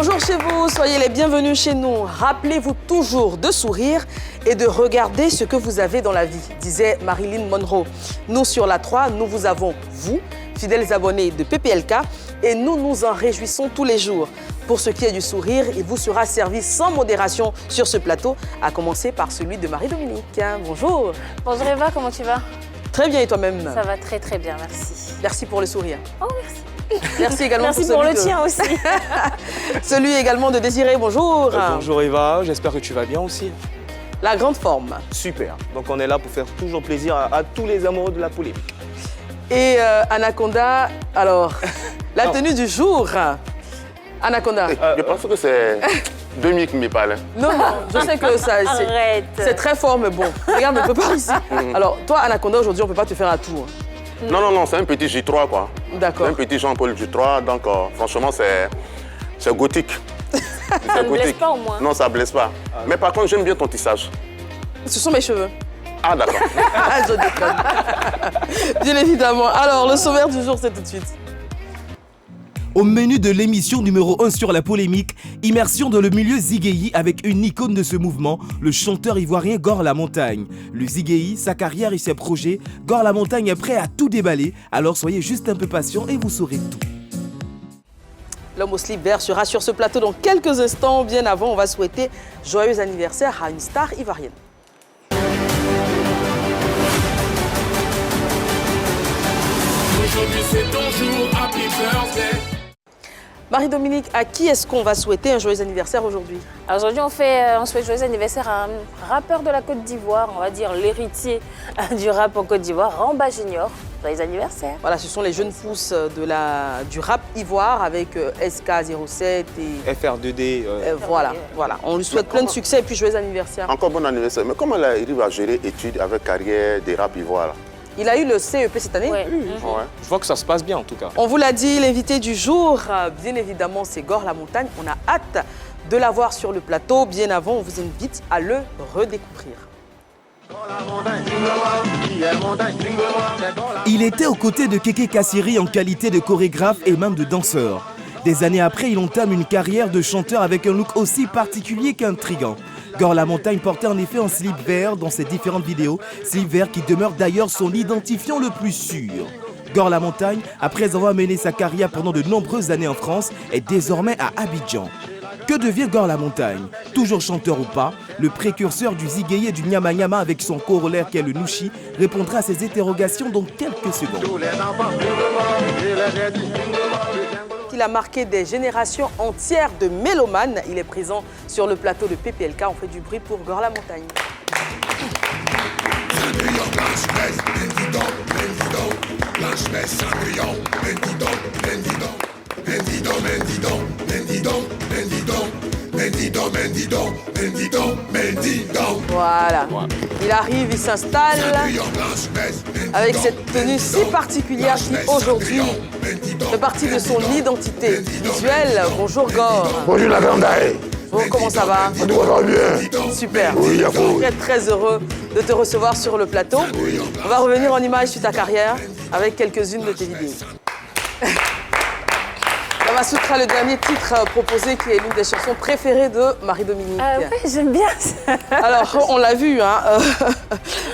Bonjour chez vous, soyez les bienvenus chez nous. Rappelez-vous toujours de sourire et de regarder ce que vous avez dans la vie, disait Marilyn Monroe. Nous, sur la 3, nous vous avons, vous, fidèles abonnés de PPLK, et nous nous en réjouissons tous les jours. Pour ce qui est du sourire, il vous sera servi sans modération sur ce plateau, à commencer par celui de Marie-Dominique. Bonjour. Bonjour Eva, comment tu vas? Très bien, et toi-même? Ça va très très bien, merci. Merci pour le sourire. Oh, merci. Merci également Merci pour pour celui le tien aussi. Celui également de Désiré, bonjour. Bonjour Eva, j'espère que tu vas bien aussi. La grande forme. Super, donc on est là pour faire toujours plaisir à tous les amoureux de la polémique. Et Anaconda, alors, la tenue du jour. Anaconda. Je pense que c'est Demi qui me parle. Non, non, je sais que ça, Arrête. c'est très fort, mais bon. Regarde, on ne peut pas ici. Alors, toi, Anaconda, aujourd'hui, on ne peut pas te faire un tour. Non, non, non, c'est un petit J3, quoi. D'accord. Un petit Jean-Paul J3, donc franchement, c'est gothique. Ça ne blesse pas au moins. Non, ça ne blesse pas. Mais par contre, j'aime bien ton tissage. Ce sont mes cheveux. Ah, d'accord. Je déconne. Bien évidemment. Alors, le sommaire du jour, c'est tout de suite. Au menu de l'émission numéro 1 sur la polémique, immersion dans le milieu zigéi avec une icône de ce mouvement, le chanteur ivoirien Gor La Montagne. Le zigéi, sa carrière et ses projets, Gor La Montagne est prêt à tout déballer, alors soyez juste un peu patient et vous saurez tout. L'homme au slip vert sera sur ce plateau dans quelques instants. Bien avant, on va souhaiter joyeux anniversaire à une star ivoirienne. Aujourd'hui c'est ton jour, happy birthday. Marie-Dominique, à qui est-ce qu'on va souhaiter un joyeux anniversaire aujourd'hui? Alors aujourd'hui, on souhaite joyeux anniversaire à un rappeur de la Côte d'Ivoire, on va dire l'héritier du rap en Côte d'Ivoire, Ramba Junior. Joyeux anniversaire. Voilà, ce sont les jeunes pousses du rap ivoire avec SK07 et... FR2D. Voilà. On lui souhaite plein de succès et puis joyeux anniversaire. Encore bon anniversaire. Mais comment elle arrive à gérer études avec carrière des rap ivoires là? Il a eu le CEP cette année. Ouais. Ouais. Je vois que ça se passe bien en tout cas. On vous l'a dit, l'invité du jour, bien évidemment, c'est Gor La Montagne. On a hâte de l'avoir sur le plateau. Bien avant, on vous invite à le redécouvrir. Il était aux côtés de Kéké Kassiri en qualité de chorégraphe et même de danseur. Des années après, il entame une carrière de chanteur avec un look aussi particulier qu'intrigant. Gor La Montagne portait en effet un slip vert dans ses différentes vidéos, slip vert qui demeure d'ailleurs son identifiant le plus sûr. Gor La Montagne, après avoir mené sa carrière pendant de nombreuses années en France, est désormais à Abidjan. Que devient Gor La Montagne? Toujours chanteur ou pas, le précurseur du zigéi et du nyama nyama avec son corollaire qu'est le nouchi répondra à ces interrogations dans quelques secondes. Il a marqué des générations entières de mélomanes. Il est présent sur le plateau de PPLK. On fait du bruit pour Gor La Montagne. Voilà. Il arrive, il s'installe avec cette tenue si particulière qui aujourd'hui fait partie de son identité visuelle. Bonjour Gor. Bonjour la grande aïe. Bon, comment ça va? On va bien. Super. Oui, à fond. Très très heureux de te recevoir sur le plateau. On va revenir en images sur ta carrière avec quelques-unes de tes vidéos. Kamasutra, le dernier titre proposé qui est l'une des chansons préférées de Marie-Dominique. Oui, j'aime bien ça. Alors, on l'a vu, hein,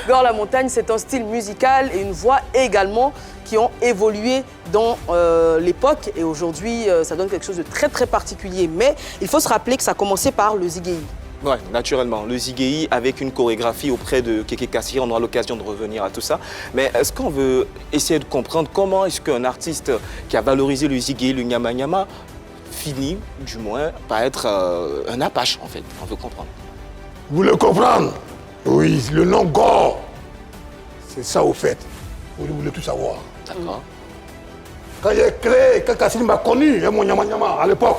Gor La Montagne, c'est un style musical et une voix également qui ont évolué dans l'époque. Et aujourd'hui, ça donne quelque chose de très très particulier. Mais il faut se rappeler que ça a commencé par le zigéi. Ouais, naturellement. Le zigéi avec une chorégraphie auprès de Kéké Kassiri, on aura l'occasion de revenir à tout ça. Mais est-ce qu'on veut essayer de comprendre comment est-ce qu'un artiste qui a valorisé le zigéi, le nyama nyama, finit, du moins, par être un apache, en fait? On veut comprendre. Vous voulez comprendre? Oui, le nom Gor. C'est ça au fait. Vous voulez tout savoir. D'accord. Quand j'ai créé, quand Kassiri m'a connu, mon nyama nyama à l'époque,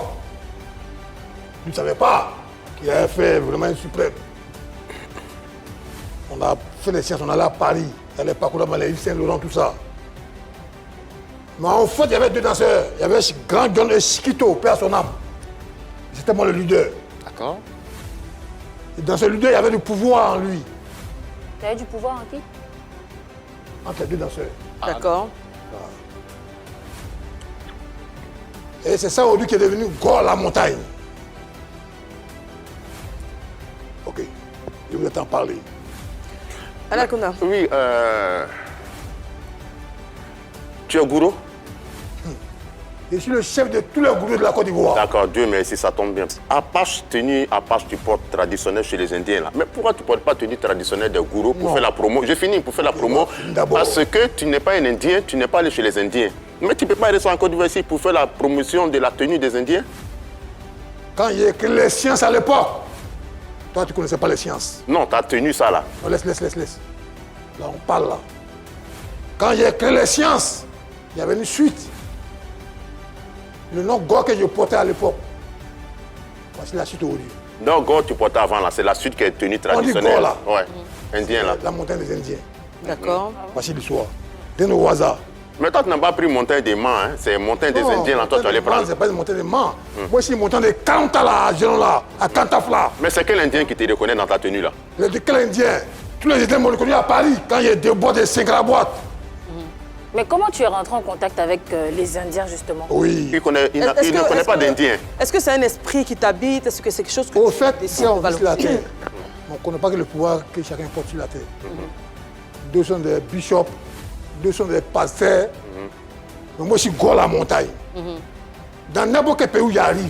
je ne savais pas qu'il avait fait vraiment un suprême. On a fait les sciences, on allait à Paris, on allait parcourir les îles Saint-Laurent, tout ça. Mais en fait, il y avait deux danseurs. Il y avait Grand John et Chiquito, paix à son âme. C'était moi le leader. D'accord. Et dans ce leader, il y avait du pouvoir en lui, Tu avais du pouvoir en qui? entre les deux danseurs. D'accord. Et c'est ça aujourd'hui qui est devenu Gor La Montagne. Ok, je voulais t'en parler. Anakuna. Oui, tu es gourou? Je suis le chef de tous les gourous de la Côte d'Ivoire. D'accord, Dieu merci, ça tombe bien. Apache, tenue Apache, tu portes traditionnel chez les Indiens là. Mais pourquoi tu ne portes pas tenue traditionnelle des gourous pour faire la promo? J'ai fini pour faire la promo. D'abord. Parce que tu n'es pas un Indien, tu n'es pas allé chez les Indiens. Mais tu ne peux pas rester en Côte d'Ivoire ici pour faire la promotion de la tenue des Indiens? Quand il y a écrit les sciences à l'époque, toi, tu ne connaissais pas les sciences. Non, tu as tenu ça là. Non, laisse. Là, on parle là. Quand il y a écrit les sciences, il y avait une suite. Le nom Go que je portais à l'époque, voici la suite aujourd'hui. Donc, Go, tu portais avant là, c'est la suite qui est tenue traditionnelle. Go, là. Ouais, Indien là. La montagne des Indiens. D'accord. Voici l'histoire. De nos Waza. Mais toi, tu n'as pas pris montagne des Mans, hein? C'est montagne des Indiens là, toi, tu allais prendre. C'est pas une montagne des Mans. Moi, c'est une montagne de Kanta là, à Génon là, à Kantaf là. Mais c'est quel Indien qui te reconnaît dans ta tenue là? De quel Indien? Tous les Indiens m'ont reconnu à Paris, quand il y a des boîtes de 5 à la boîte. Mais comment tu es rentré en contact avec les Indiens, justement? Oui. Il ne connaît pas d'Indien. Est-ce que c'est un esprit qui t'habite? Est-ce que c'est quelque chose que Au tu fait, décides si de on vit sur la valoriser? terre, on ne connaît pas que le pouvoir que chacun porte sur la terre. Deux sont des bishops, deux sont des pasteurs. Mais moi, je suis Go à la montagne. Dans n'importe quel pays où j'arrive,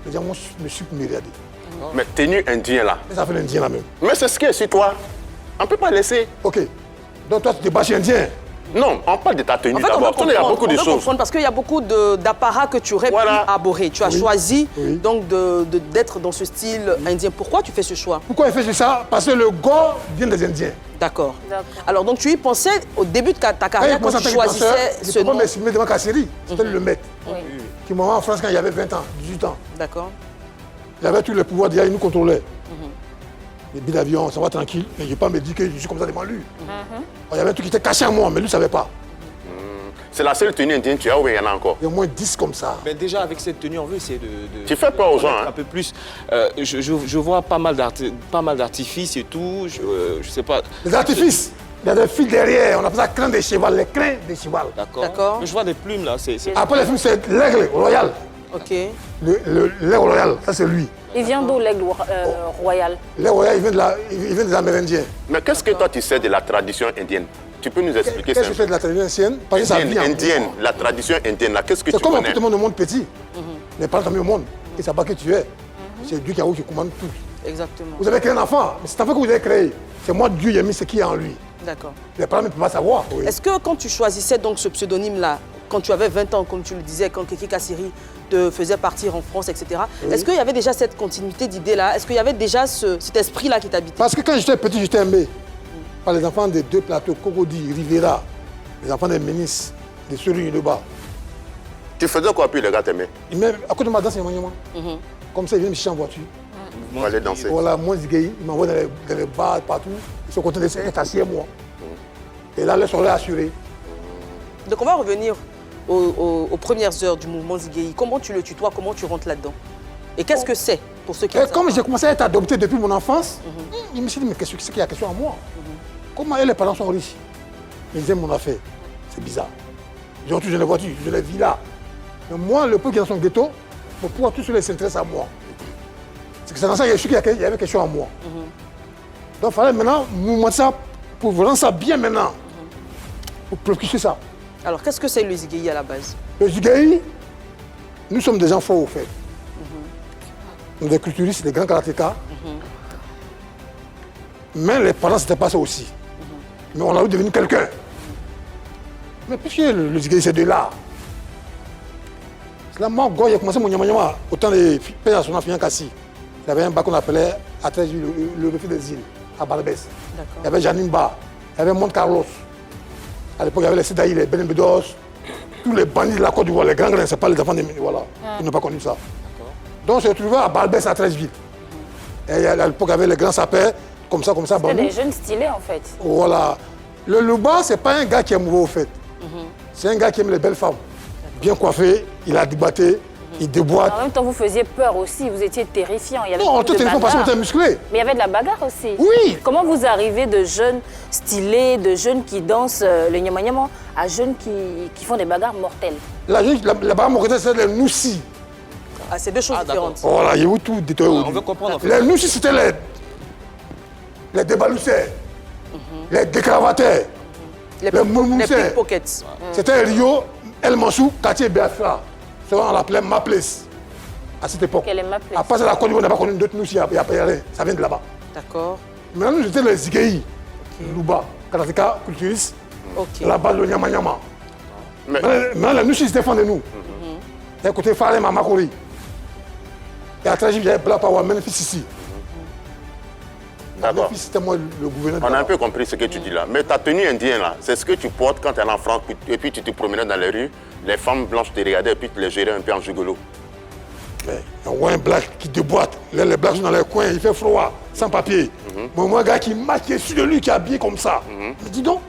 les gens me suivent pour me regarder. Mais tenue indien là. Mais ça fait l'Indien là même. Mais c'est ce qui est sur toi. On ne peut pas laisser. Ok. Donc toi, tu te bats chez Indien. Non, on parle de ta tenue En fait, on d'abord. veut Il y a beaucoup de on veut choses. comprendre parce qu'il y a beaucoup d'apparats que tu aurais Voilà. pu aborder. Tu as Oui. choisi Oui. donc d'être dans ce style indien. Pourquoi tu fais ce choix? Pourquoi il fait ça? Parce que le Go vient des Indiens. D'accord. D'accord. Alors, donc, tu y pensais au début de ta carrière quand tu choisissais ce nom. Je m'exprimer devant Kasseri. C'était le maître Oui. qui m'a envoyé en France quand il y avait 20 ans, 18 ans. D'accord. Il avait tous les pouvoirs déjà, il nous contrôlait. Les billets d'avion, ça va tranquille. Mais je ne vais pas me dire que je suis comme ça devant lui. Il y avait tout qui était caché à moi, mais lui ne savait pas. C'est la seule tenue indienne que tu as ou il y en a encore? Il y a au moins 10 comme ça. Mais déjà, avec cette tenue, on veut essayer de Tu fais peur aux gens, connaître hein. un peu plus. Je vois pas mal d'artifices et tout. Je sais pas. Les artifices, il y a des fils derrière, on appelle ça crâne de cheval, les crins de cheval. D'accord. Mais je vois des plumes là. C'est Après les films, c'est l'aigle royal. Ok. L'aigle royal, ça c'est lui. Il vient d'où, l'aigle royal? L'aigle royal, il vient des Amérindiens. Mais qu'est-ce que toi tu sais de la tradition indienne? Tu peux nous expliquer ça? Qu'est-ce que c'est de la tradition ancienne? Parce que ça vit en Indienne, la tradition indienne là, qu'est-ce que tu C'est comme connais? tout le monde au monde petit. Les parents sont au monde. Ils ne savent pas qui tu es. C'est Dieu qui commande tout. Exactement. Vous avez créé un enfant, mais cet enfant que vous avez créé, c'est moi Dieu, il a mis ce qui est en lui. D'accord. Les parents ne peuvent pas savoir. Oui. Est-ce que quand tu choisissais donc ce pseudonyme-là, quand tu avais 20 ans, comme tu le disais, quand Kéké Kassiri te faisait partir en France, etc., est-ce qu'il y avait déjà cette continuité d'idées-là? Est-ce qu'il y avait déjà cet esprit-là qui t'habitait? Parce que quand j'étais petit, j'étais aimé par les enfants des deux plateaux, Cocody, Rivera, les enfants des Ménis, des Suri Yoruba. Tu faisais quoi puis les gars t'aimaient? Ils m'aiment à côté de ma danse, il m'a Comme ça, ils viennent me chercher en voiture. Pour aller danser. Voilà, moi, Zigueï, ils m'envoient dans les bars partout. Ils sont contents d'être assis à moi. Et là, les soirées assurées. Donc on va revenir aux premières heures du mouvement Zigueï. Comment tu le tutoies? Comment tu rentres là-dedans? Et qu'est-ce que c'est pour ceux qui... Et comme j'ai commencé à être adopté depuis mon enfance, il me suis dit, mais qu'est-ce qu'il y a question à moi? Comment les parents sont riches? Ils aiment mon affaire. C'est bizarre. Ils ont tous les voitures, je les vis là. Mais moi, le peu qui est dans son ghetto, pour pouvoir tous les s'intéressent à moi. C'est que c'est dans ça qu'il y avait question à moi. Donc il fallait maintenant nous montrer ça pour rendre ça bien maintenant. Pour préoccuper ça. Alors qu'est-ce que c'est le Zigueï à la base? Le Zigueï, nous sommes des gens forts au fait. Nous des culturistes, des grands karatékas. Mais les parents, c'était pas ça aussi. Mais on a devenu quelqu'un. Mais puisque le Zigueï, c'est de là. C'est là, moi, j'ai commencé mon nyama au temps des pères à son enfant Kassi. Il y avait un bar qu'on appelait à 13 le refus des îles, à Barbès. Il y avait Janine Ba, il y avait Monte Carlos. À l'époque, il y avait les Sidaï, les Benin Bedos, tous les bandits de la Côte d'Ivoire, les grands, c'est pas les enfants des... Voilà, ils n'ont pas connu ça. Donc, on se retrouvait à Barbès à 13 villes. Et à l'époque, il y avait les grands sapeurs, comme ça. C'était des jeunes stylés, en fait. Voilà. Le Louba, c'est pas un gars qui est mauvais, au fait. C'est un gars qui aime les belles femmes. Bien coiffé, il a débatté, il déboîte. En même temps, vous faisiez peur aussi, vous étiez terrifiant. Il y avait Non, beaucoup toi, de t'es parce bagarres. qu'on était musclé. Mais il y avait de la bagarre aussi. Oui. Comment vous arrivez de jeunes stylés, de jeunes qui dansent le nyama-nyama, à jeunes qui font des bagarres mortelles? La bagarre mortelle, c'est les Noussi. Ah, c'est deux choses différentes. Voilà, il y a eu tout détaillé. On veut comprendre en fait. Les Noussi, c'était les débalousseurs, les décravateurs, les moumousseurs. pickpockets. C'était Rio, El Mansou, quartier Biafra. C'est on l'appelait Ma Place. À cette époque. Quelle est Ma Place? À part ça, la Côte d'Ivoire n'a pas connu d'autres nous ici, il n'y a pas rien. Ça vient de là-bas. D'accord. Maintenant, nous étions les Zigei, Louba, Karateka, culturistes, là-bas, le Nyama Nyama. Maintenant, les Nuchis se défendent de nous. D'un côté, Farem à Makori. Et à Trajib, il y avait Black Power, Memphis ici. D'accord. Memphis, c'était moi le gouverneur. On a un peu compris ce que tu dis là. Mais ta tenue indienne là, c'est ce que tu portes quand tu es en France et puis tu te promenais dans les rues, les femmes blanches te regardaient et puis tu les gérais un peu en gigolo. Il y a un black qui déboîte. Les blacks sont dans les coins, il fait froid, sans papier. Moi, un gars qui maquille sur de lui, qui est habillé comme ça. Mais dis donc.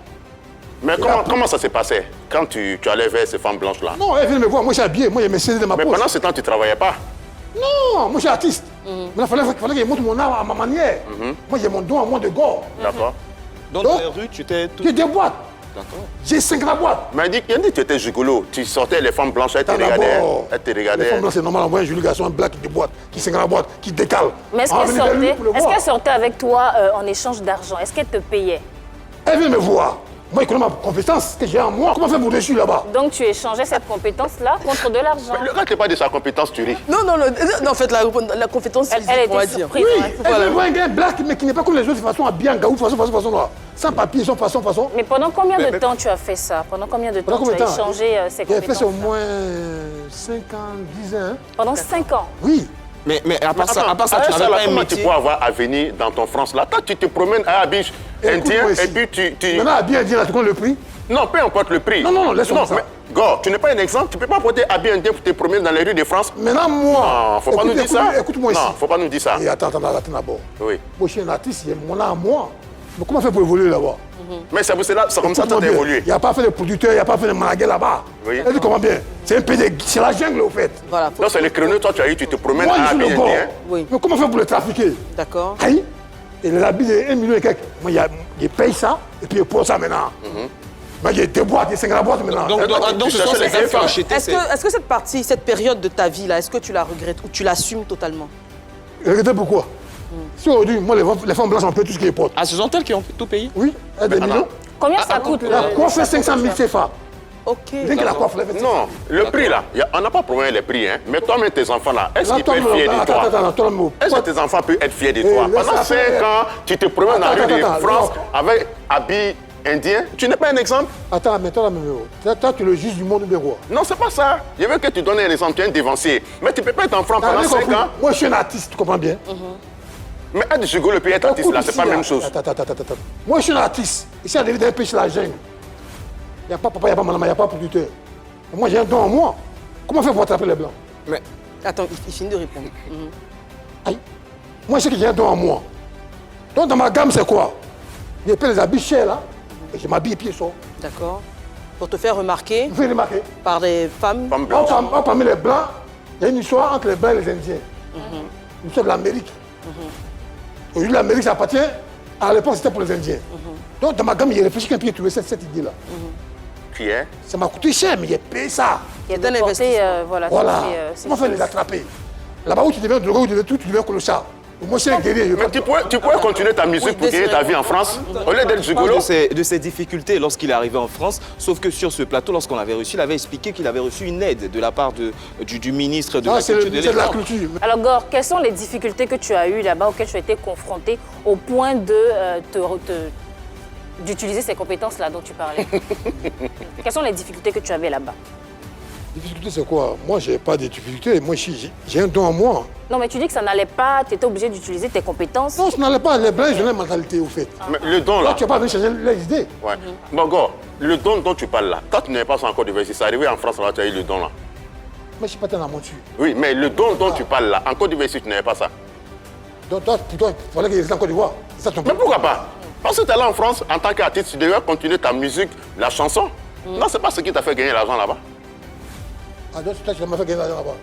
Mais comment ça s'est passé quand tu allais vers ces femmes blanches là? Non, elles viennent me voir, moi je suis habillé, moi j'ai mes CD de ma Mais poche. pendant ce temps, tu ne travaillais pas? Non, moi je suis artiste. Mais il fallait que je montre mon art à ma manière. Moi j'ai mon don à moi de gore. D'accord. Donc, dans les rues, tu t'es tout... Tu déboîtes. D'accord. J'ai 5 la boîte. Mais il dit que tu étais gigolo. Tu sortais les femmes blanches, elles te regardaient. Elles te Les regardaient. femmes blanches, c'est normal, on voit un joli garçon, un black qui déboîte, qui 5 la boîte, qui décale. Mais est-ce On va qu'elle venir vers lui sortait, pour le est-ce voir. qu'elle sortait avec toi en échange d'argent? Est-ce qu'elle te payait? Elle vient me voir. Moi, je connais ma compétence que j'ai en moi. Comment faire pour dessus là-bas? Donc tu échangeais cette compétence-là contre de l'argent. Mais le gars, tu pas de sa compétence, tu ris. Non, en fait, la compétence Elle physique, on va était dire. surprise. Oui, ouais. elle veut voir un gars black, mais qui n'est pas comme les autres, de façon habillé en gaou, façon là. Sans papier, sans façon. Mais pendant combien de temps tu as fait ça? Pendant combien de temps Pendant tu combien as de temps? échangé ces J'ai fait ça au compétences? moins 5 ans, 10 ans. Hein. Pendant 5 ans. Oui. Mais à part ça, Attends, tu ça, n'avais là, pas un comment métier. tu peux avoir avenir dans ton France là? Toi, tu te promènes à Abidjan indien Écoute-moi ici. et puis tu... Maintenant, habillé indien, là, tu connais le prix? Non, peu importe le prix. Non, laisse-moi ça. Mais, Go, tu n'es pas un exemple. Tu ne peux pas porter habit indien pour te promener dans les rues de France. Maintenant, moi. Non, faut pas nous dire ça. Écoute-moi ici. Non, faut pas nous dire ça. Et attends d'abord. Oui. Moi, je suis un artiste, il y a mon art à moi. Mais comment faire pour évoluer là-bas? Mais c'est comme ça que tu as évolué. Il n'y a pas fait de producteur, il n'y a pas fait de manager là-bas. Oui. Elle dit comment bien? C'est un pays, c'est la jungle au fait. Voilà. Non, c'est les créneaux, toi, tu as eu, tu te promènes Moi, à je suis habit le corps. indien. Oui. Mais comment faire pour le trafiquer? D'accord. Aïe. Et les habits de 1 million et quelques. Moi, je paye ça et puis je prends ça maintenant. Moi, j'ai 2 boîtes, j'ai 5 la boîte maintenant. Donc, ce sont ces infos achetées. Est-ce que cette partie, cette période de ta vie là, est-ce que tu la regrettes ou tu l'assumes totalement? Regardez pourquoi. Si aujourd'hui, moi, les femmes blanches, on peut tout ce qu'ils portent. Ah, ce sont elles qui ont tout payé? Oui, elles des millions. Combien ça coûte? La coiffe fait 500 000 CFA. Ok. Rien que la coiffe, elle fait 500 000. Non, le prix là, on n'a pas promené les prix, hein. Mais toi-même, tes enfants là, est-ce qu'ils peuvent être fiers de toi? Est-ce que tes enfants peuvent être fiers de toi? Pendant 5 ans, tu te promènes dans la rue de France avec habit indien, tu n'es pas un exemple? Attends, mais toi, toi, tu es le juge du monde ou bien quoi? Non, c'est pas ça. Je veux que tu donnes un exemple, tu es un dévancier. Mais tu ne peux pas être en France pendant 5 ans. Moi, je suis un artiste, tu comprends bien? Mais être gigolo et puis être artiste là, c'est pas la même chose. Attends. Moi, je suis un artiste. Ici, à David, un peu sur la jungle. Il n'y a pas papa, il n'y a pas maman, il n'y a pas producteur. Et moi, j'ai un don en moi. Comment faire pour attraper les blancs? Mais attends, il finit de répondre. Aïe. Moi, je sais que j'ai un don en moi. Donc, dans ma gamme, c'est quoi? Je paie les habits chers là. Et je m'habille pieds sur. D'accord. Pour te faire remarquer Vous pouvez remarquer. par des femmes. Femme blanche. Parmi les blancs, il y a une histoire entre les blancs et les indiens. Une histoire de l'Amérique. Aujourd'hui, l'Amérique, ça appartient. À l'époque, c'était pour les Indiens. Donc, dans ma gamme, j'ai réfléchi qu'un peu, j'ai trouvé cette idée-là. Qui est? Ça m'a coûté cher, mais j'ai payé ça. Il y a C'est un de porter, investissement. voilà. Voilà. ces Comment faire choses. les attraper? Là-bas où tu deviens drogué, où tu deviens tout, tu deviens colossal. Moi, je suis un guerrier. Mais tu pourrais continuer ta musique pour gagner ta vie en France au lieu d'être gigolo. De ses difficultés lorsqu'il est arrivé en France, sauf que sur ce plateau, lorsqu'on l'avait reçu, il avait expliqué qu'il avait reçu une aide de la part du ministre de la C'est Culture de de la l'époque. culture. Alors Gore, quelles sont les difficultés que tu as eues là-bas, auxquelles tu as été confronté au point de d'utiliser ces compétences-là dont tu parlais? Quelles sont les difficultés que tu avais là-bas? La difficulté, c'est quoi? Moi, j'ai pas de difficulté. Moi, j'ai un don en moi. Non, mais tu dis que ça n'allait pas, tu étais obligé d'utiliser tes compétences. Non, ça n'allait pas. Les blancs, ils ont la mentalité, au fait. Mais le don Là, là. tu n'as pas venu changer les idées. Ouais. Bon, go, le don dont tu parles là, toi tu n'es pas encore de c'est arrivé en France là, tu as eu le don là. Moi, je ne suis pas dans la monture. Oui, mais le don dont tu parles là, en Côte d'Ivoire, tu n'avais pas ça. Donc, toi, pour toi, il fallait qu'il reste en Côte d'Ivoire. C'est ça ton Mais problème. pourquoi pas? Parce que tu es là en France, en tant qu'artiste, tu devais continuer ta musique, la chanson. Non, c'est pas ce qui t'a fait gagner l'argent là-bas. Ah, donc, toi, tu m'as fait gagner l'argent là-bas.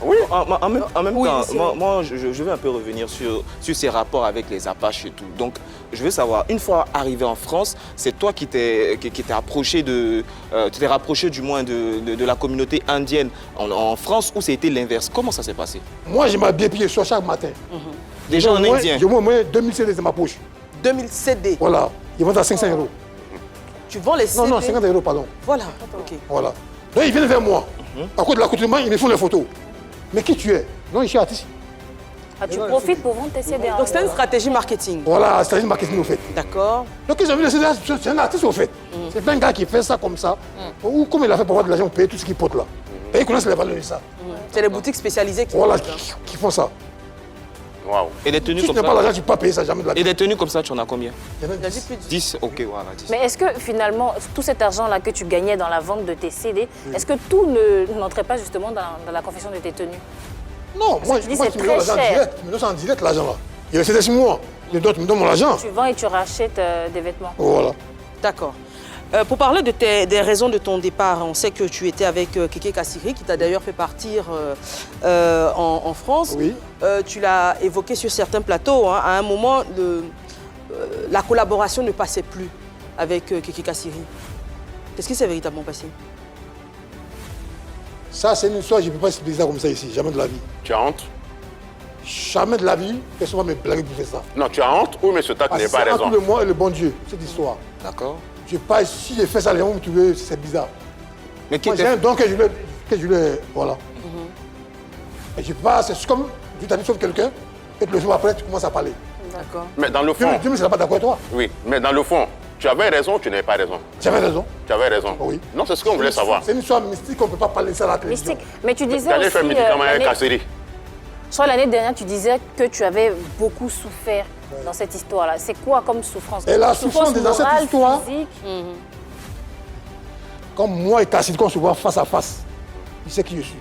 Oui. En même Oui, temps, c'est moi je veux un peu revenir sur ces rapports avec les Apaches et tout. Donc, je veux savoir, une fois arrivé en France, c'est toi qui t'es approché tu t'es rapproché du moins de la communauté indienne en France, ou c'était l'inverse? Comment ça s'est passé? Moi, je m'habille pieds sur chaque matin. Déjà en indien. J'ai au moins 2000 CD dans ma poche. 2000 CD. Voilà. Ils vendent à 500 €. Tu vends les CD? Non, 50 €, pardon. Voilà, ok. Voilà. Donc ils viennent vers moi. À cause de l'accoutrement, ils me font les photos. Mais qui tu es? Non, je suis artiste. Ah, tu profites pour vendre tes CD. Donc c'est une stratégie marketing. Voilà, stratégie marketing au fait. D'accord. Donc ils ont vu le CD, c'est un artiste au fait. C'est pas un gars qui fait ça comme ça. Ou comme il a fait pour avoir de l'argent pour payer tout ce qu'il porte là. Et ils connaissent les valeurs de ça. C'est les boutiques spécialisées qui Voilà, font ça. qui font ça. Waouh. Et des tenues Si tu comme n'as pas ça. l'argent, tu ne peux pas payer ça jamais de la vie. Et des tenues comme ça, tu en as combien? Il y en a Il a dit 10. plus de 10. Ok, voilà, 10. Mais est-ce que finalement, tout cet argent-là que tu gagnais dans la vente de tes CD, est-ce que tout n'entrait pas justement dans la confection de tes tenues? Non, moi, tu dis moi c'est tu me donnes très l'argent cher. direct. Tu me donnes ça en direct l'argent là. Il reste 6 mois. Les autres me donnent mon argent. Tu vends et tu rachètes des vêtements. Voilà. D'accord. Pour parler des raisons de ton départ, on sait que tu étais avec Kéké Kassiri, qui t'a d'ailleurs fait partir en France. Oui. Tu l'as évoqué sur certains plateaux. Hein. À un moment, la collaboration ne passait plus avec Kéké Kassiri. Qu'est-ce qui s'est véritablement passé? Ça, c'est une histoire, je ne peux pas expliquer ça comme ça ici. Jamais de la vie. Tu as honte? Jamais de la vie, personne ne va me blaguer pour faire ça. Non, tu as honte ou M. Tak Parce n'est que pas c'est raison? entre le moi et le bon Dieu, cette histoire. D'accord. Je pas, si j'ai fait ça, les gens vont me trouver, c'est bizarre. Mais qui Moi, j'ai était... un don que je voulais, voilà. Et je peux pas, c'est comme, tu t'as dit sauf quelqu'un, et le jour après, tu commences à parler. D'accord. Mais dans le Dieu fond, ne sera pas d'accord avec toi. oui, mais dans le fond, tu avais raison ou tu n'avais pas raison? Tu avais raison. Tu avais raison. Oui. Non, c'est ce qu'on voulait savoir. C'est une histoire mystique, on ne peut pas parler de ça à la télévision. Mystique. Mais tu disais Tu allais aussi, faire médicament avec l'année- Kassiri. je crois l'année dernière, tu disais que tu avais beaucoup souffert dans cette histoire-là. C'est quoi comme souffrance? Et la souffrance dans cette morale, histoire- physique? Comme moi et Kassiri, quand on se voit face à face, il sait qui je suis.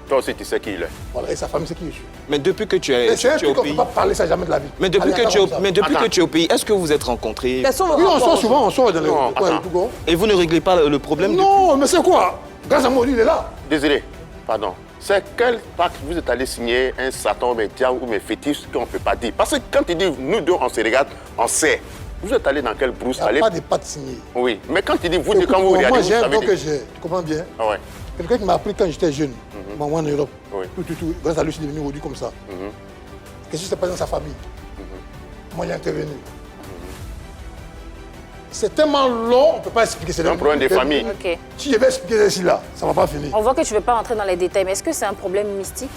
Toi aussi, tu sais qui il est. Voilà, et sa famille sait qui je suis. Mais depuis que tu es, Et c'est un tu es au truc qu'on ne pays... peut pas parler ça jamais de la vie. Mais depuis, Allez, que tu, es au- attends, mais depuis que Attends. tu es au pays, est-ce que vous êtes rencontrés? Quels sont vos Oui, on rapports sort souvent, on sort dans les Non, coins attends. de Pougon. Et vous ne réglez pas le problème Non, mais c'est quoi? Grâce à moi, lui, il est là. Désiré, pardon. C'est quel pacte vous êtes allé signer, un Satan, mes diables ou mes fétiches qu'on ne peut pas dire? Parce que quand il dit nous deux, on se regarde, on sait. Vous êtes allé dans quelle brousse? Il n'y a pas de pattes signées. Oui, mais quand il dit vous, quand vous Moi, regardez, vous j'ai un savez don dire. que j'ai, tu comprends bien? Ah ouais. Quelqu'un qui m'a appris quand j'étais jeune, moi en Europe, Oui. tout. Grâce à lui, je suis devenu aujourd'hui comme ça. Qu'est-ce qui s'est passé dans sa famille? Moi, j'ai intervenu. C'est tellement long, on ne peut pas expliquer. C'est un problème des familles. Ok. Si je vais expliquer ça ici, là, ça ne va pas finir. On voit que tu ne veux pas rentrer dans les détails, mais est-ce que c'est un problème mystique?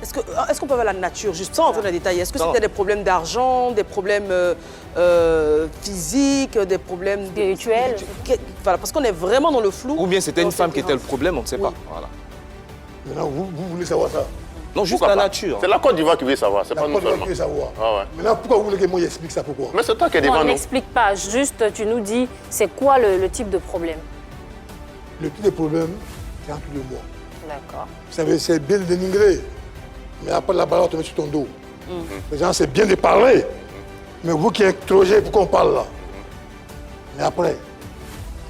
Est-ce qu'on peut voir la nature, juste sans entrer dans les détails? Est-ce que Non. c'était des problèmes d'argent, des problèmes physiques, des problèmes Spirituels? Voilà, parce qu'on est vraiment dans le flou. Ou bien c'était une dans femme cette qui était le errance. problème, on ne sait Oui. pas. Voilà. Maintenant, vous voulez savoir ça? Non, juste Pourquoi la pas? nature. C'est la Côte d'Ivoire qui veut savoir, c'est La pas nous Côte d'Ivoire seulement. qui veut savoir. Ah ouais. Maintenant, pourquoi vous voulez que moi j'explique ça? Pourquoi? Mais c'est toi qui es Non, devant nous. n'explique pas. Juste, tu nous dis, c'est quoi le type de problème? Le plus des problèmes, c'est entre le moi. D'accord. Vous savez, c'est bien de dénigrer, mais après la balle, on te met sur ton dos. Les gens, c'est bien de parler, mais vous qui êtes trop jeune, pourquoi on parle là? Mais après,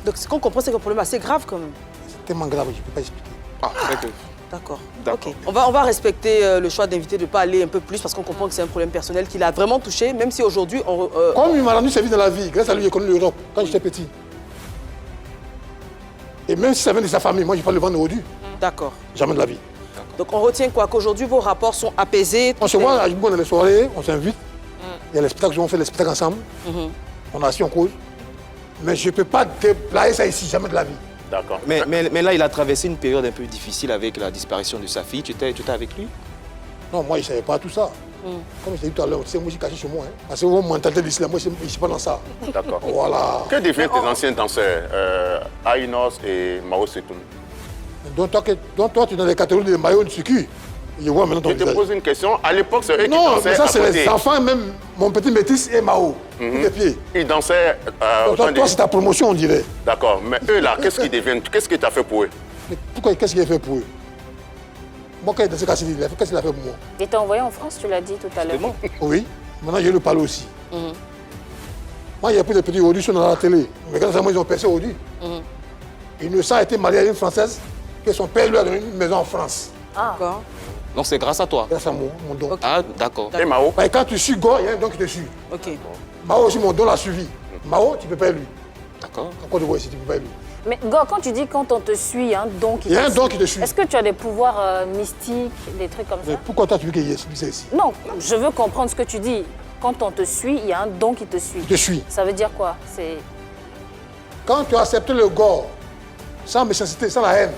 Donc ce qu'on comprend, c'est qu'un problème assez grave quand même. c'est tellement grave, je ne peux pas expliquer. Ah, c'est que- D'accord. D'accord. Ok. On va respecter le choix d'inviter de ne pas aller un peu plus parce qu'on comprend que c'est un problème personnel qui l'a vraiment touché, même si aujourd'hui on. Comme il m'a rendu service dans la vie, grâce à lui, j'ai connu l'Europe quand j'étais petit. Et même si ça vient de sa famille, moi, je ne vais pas le vendre aujourd'hui. D'accord. Jamais de la vie. Donc on retient quoi? Qu'aujourd'hui vos rapports sont apaisés. On se voit à Djibo dans les soirées, on s'invite. Il y a les spectacles, on fait les spectacles ensemble. On a assis en cause. Mais je ne peux pas déplacer ça ici, jamais de la vie. D'accord. Mais là, il a traversé une période un peu difficile avec la disparition de sa fille. Tu étais avec lui? Non, moi, je ne savais pas tout ça. Comme je t'ai dit tout à l'heure, tu sais, moi, je suis caché chez moi. Hein. Parce que mon mentalité d'ici, là, moi, je ne suis pas dans ça. D'accord. Voilà. Que deviennent tes anciens danseurs, Ainos et Mao Setoun? Donc, toi, tu es dans les catégories de maillots de Suki. Je vois maintenant ton Je te visage. pose une question. À l'époque, c'est eux qui Non, dansaient mais ça, à c'est côté. les enfants, même mon petit métis et Mao. Les pieds. Ils dansaient Donc, autant toi, c'est ta promotion, on dirait. D'accord. Mais eux, là, qu'est-ce qu'ils deviennent? Qu'est-ce que tu as fait pour eux? Mais pourquoi, qu'est-ce qu'il a fait pour eux? Moi, quand il est dans ce cas-ci, qu'est-ce qu'il a fait pour moi? Il t'a envoyé en France, tu l'as dit tout à l'heure. C'est bon. Oui. Maintenant, je le parle aussi. Moi, il y a plus de petits auditions dans la télé. Mais grâce à moi, ils ont percé aujourd'hui. Innocent a été marié à une Française que son père lui a donné une maison en France. D'accord. Donc c'est grâce à toi. Grâce à moi, mon don. Ok. Ah, d'accord. Et Mao? Et quand tu suis Go, il y a un don qui te suit. Ok. Mao aussi, mon don l'a suivi. Mao, tu ne peux pas lui. D'accord. En Côte d'Ivoire ici, tu ne peux pas lui. Mais Gore, quand tu dis quand on te suit, il y a un don qui te suit. Il y a un don qui te suit. Est-ce que tu as des pouvoirs mystiques, des trucs comme Mais ça? pourquoi toi tu veux qu'il y ait ça ici? Non, je veux comprendre ce que tu dis. Quand on te suit, il y a un don qui te suit. Je suis. Ça veut dire quoi? C'est... Quand tu as accepté le gore, sans méchanceté, sans la haine,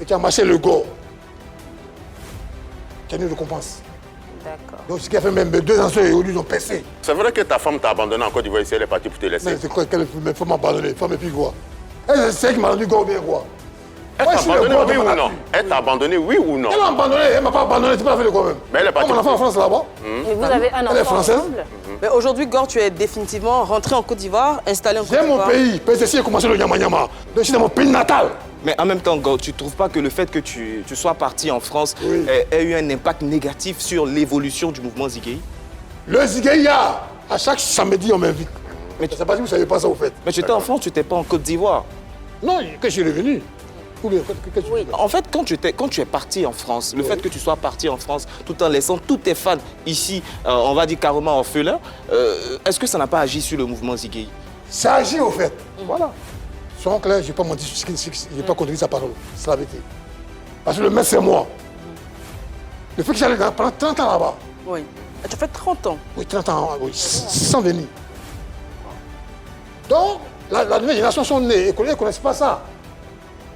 et tu as marché le gore, tu as une récompense. D'accord. Donc ce qui a fait même 2 ans, ils ont percé. C'est vrai que ta femme t'a abandonné en Côte d'Ivoire ici, elle est partie pour te laisser. Mais c'est quoi qu'elle faut m'abandonner? Femme et puis quoi? C'est elle qui m'a rendu gore ou bien quoi? Elle Moi, t'a je suis le abandonné, gore de oui ma ou non? nature. Elle t'a abandonné, oui ou non? Elle m'a abandonné, elle m'a pas abandonné, tu peux la faire de quoi même? Mais elle est partie. Mon enfant en France là-bas. Mais vous avez un enfant Elle est française. ensemble? Mais aujourd'hui, Gore, tu es définitivement rentré en Côte d'Ivoie, installé en Côte J'aime mon d'Ivoire. pays, PSC a commencé le Nyama-Nyama. Donc c'est mon pays natal. Mais en même temps, Gore, tu ne trouves pas que le fait que tu sois parti en France Oui. ait eu un impact négatif sur l'évolution du mouvement Zigueï? Le Zigueïa, à chaque samedi, on m'invite. Mais Mais tu- je sais pas si vous savez pas ça au fait. Mais tu étais en France, tu n'étais pas en Côte d'Ivoire. Non, que je suis revenu. Ou bien, que je suis En fait, quand tu es parti en France, le fait que tu sois parti en France tout en laissant tous tes fans ici, on va dire carrément orphelins, est-ce que ça n'a pas agi sur le mouvement Zigueï? Ça agit au fait. Voilà. Son clair, je n'ai pas menti sur ce qu'il je n'ai pas contredit sa parole. C'est la vérité. Parce que le maître, c'est moi. Le fait que j'allais pendant 30 ans là-bas. Oui. Ah, tu as fait 30 ans. Oui, 30 ans, oui, sans venir. Donc, la nouvelle génération sont nées, ils ne connaissent pas ça.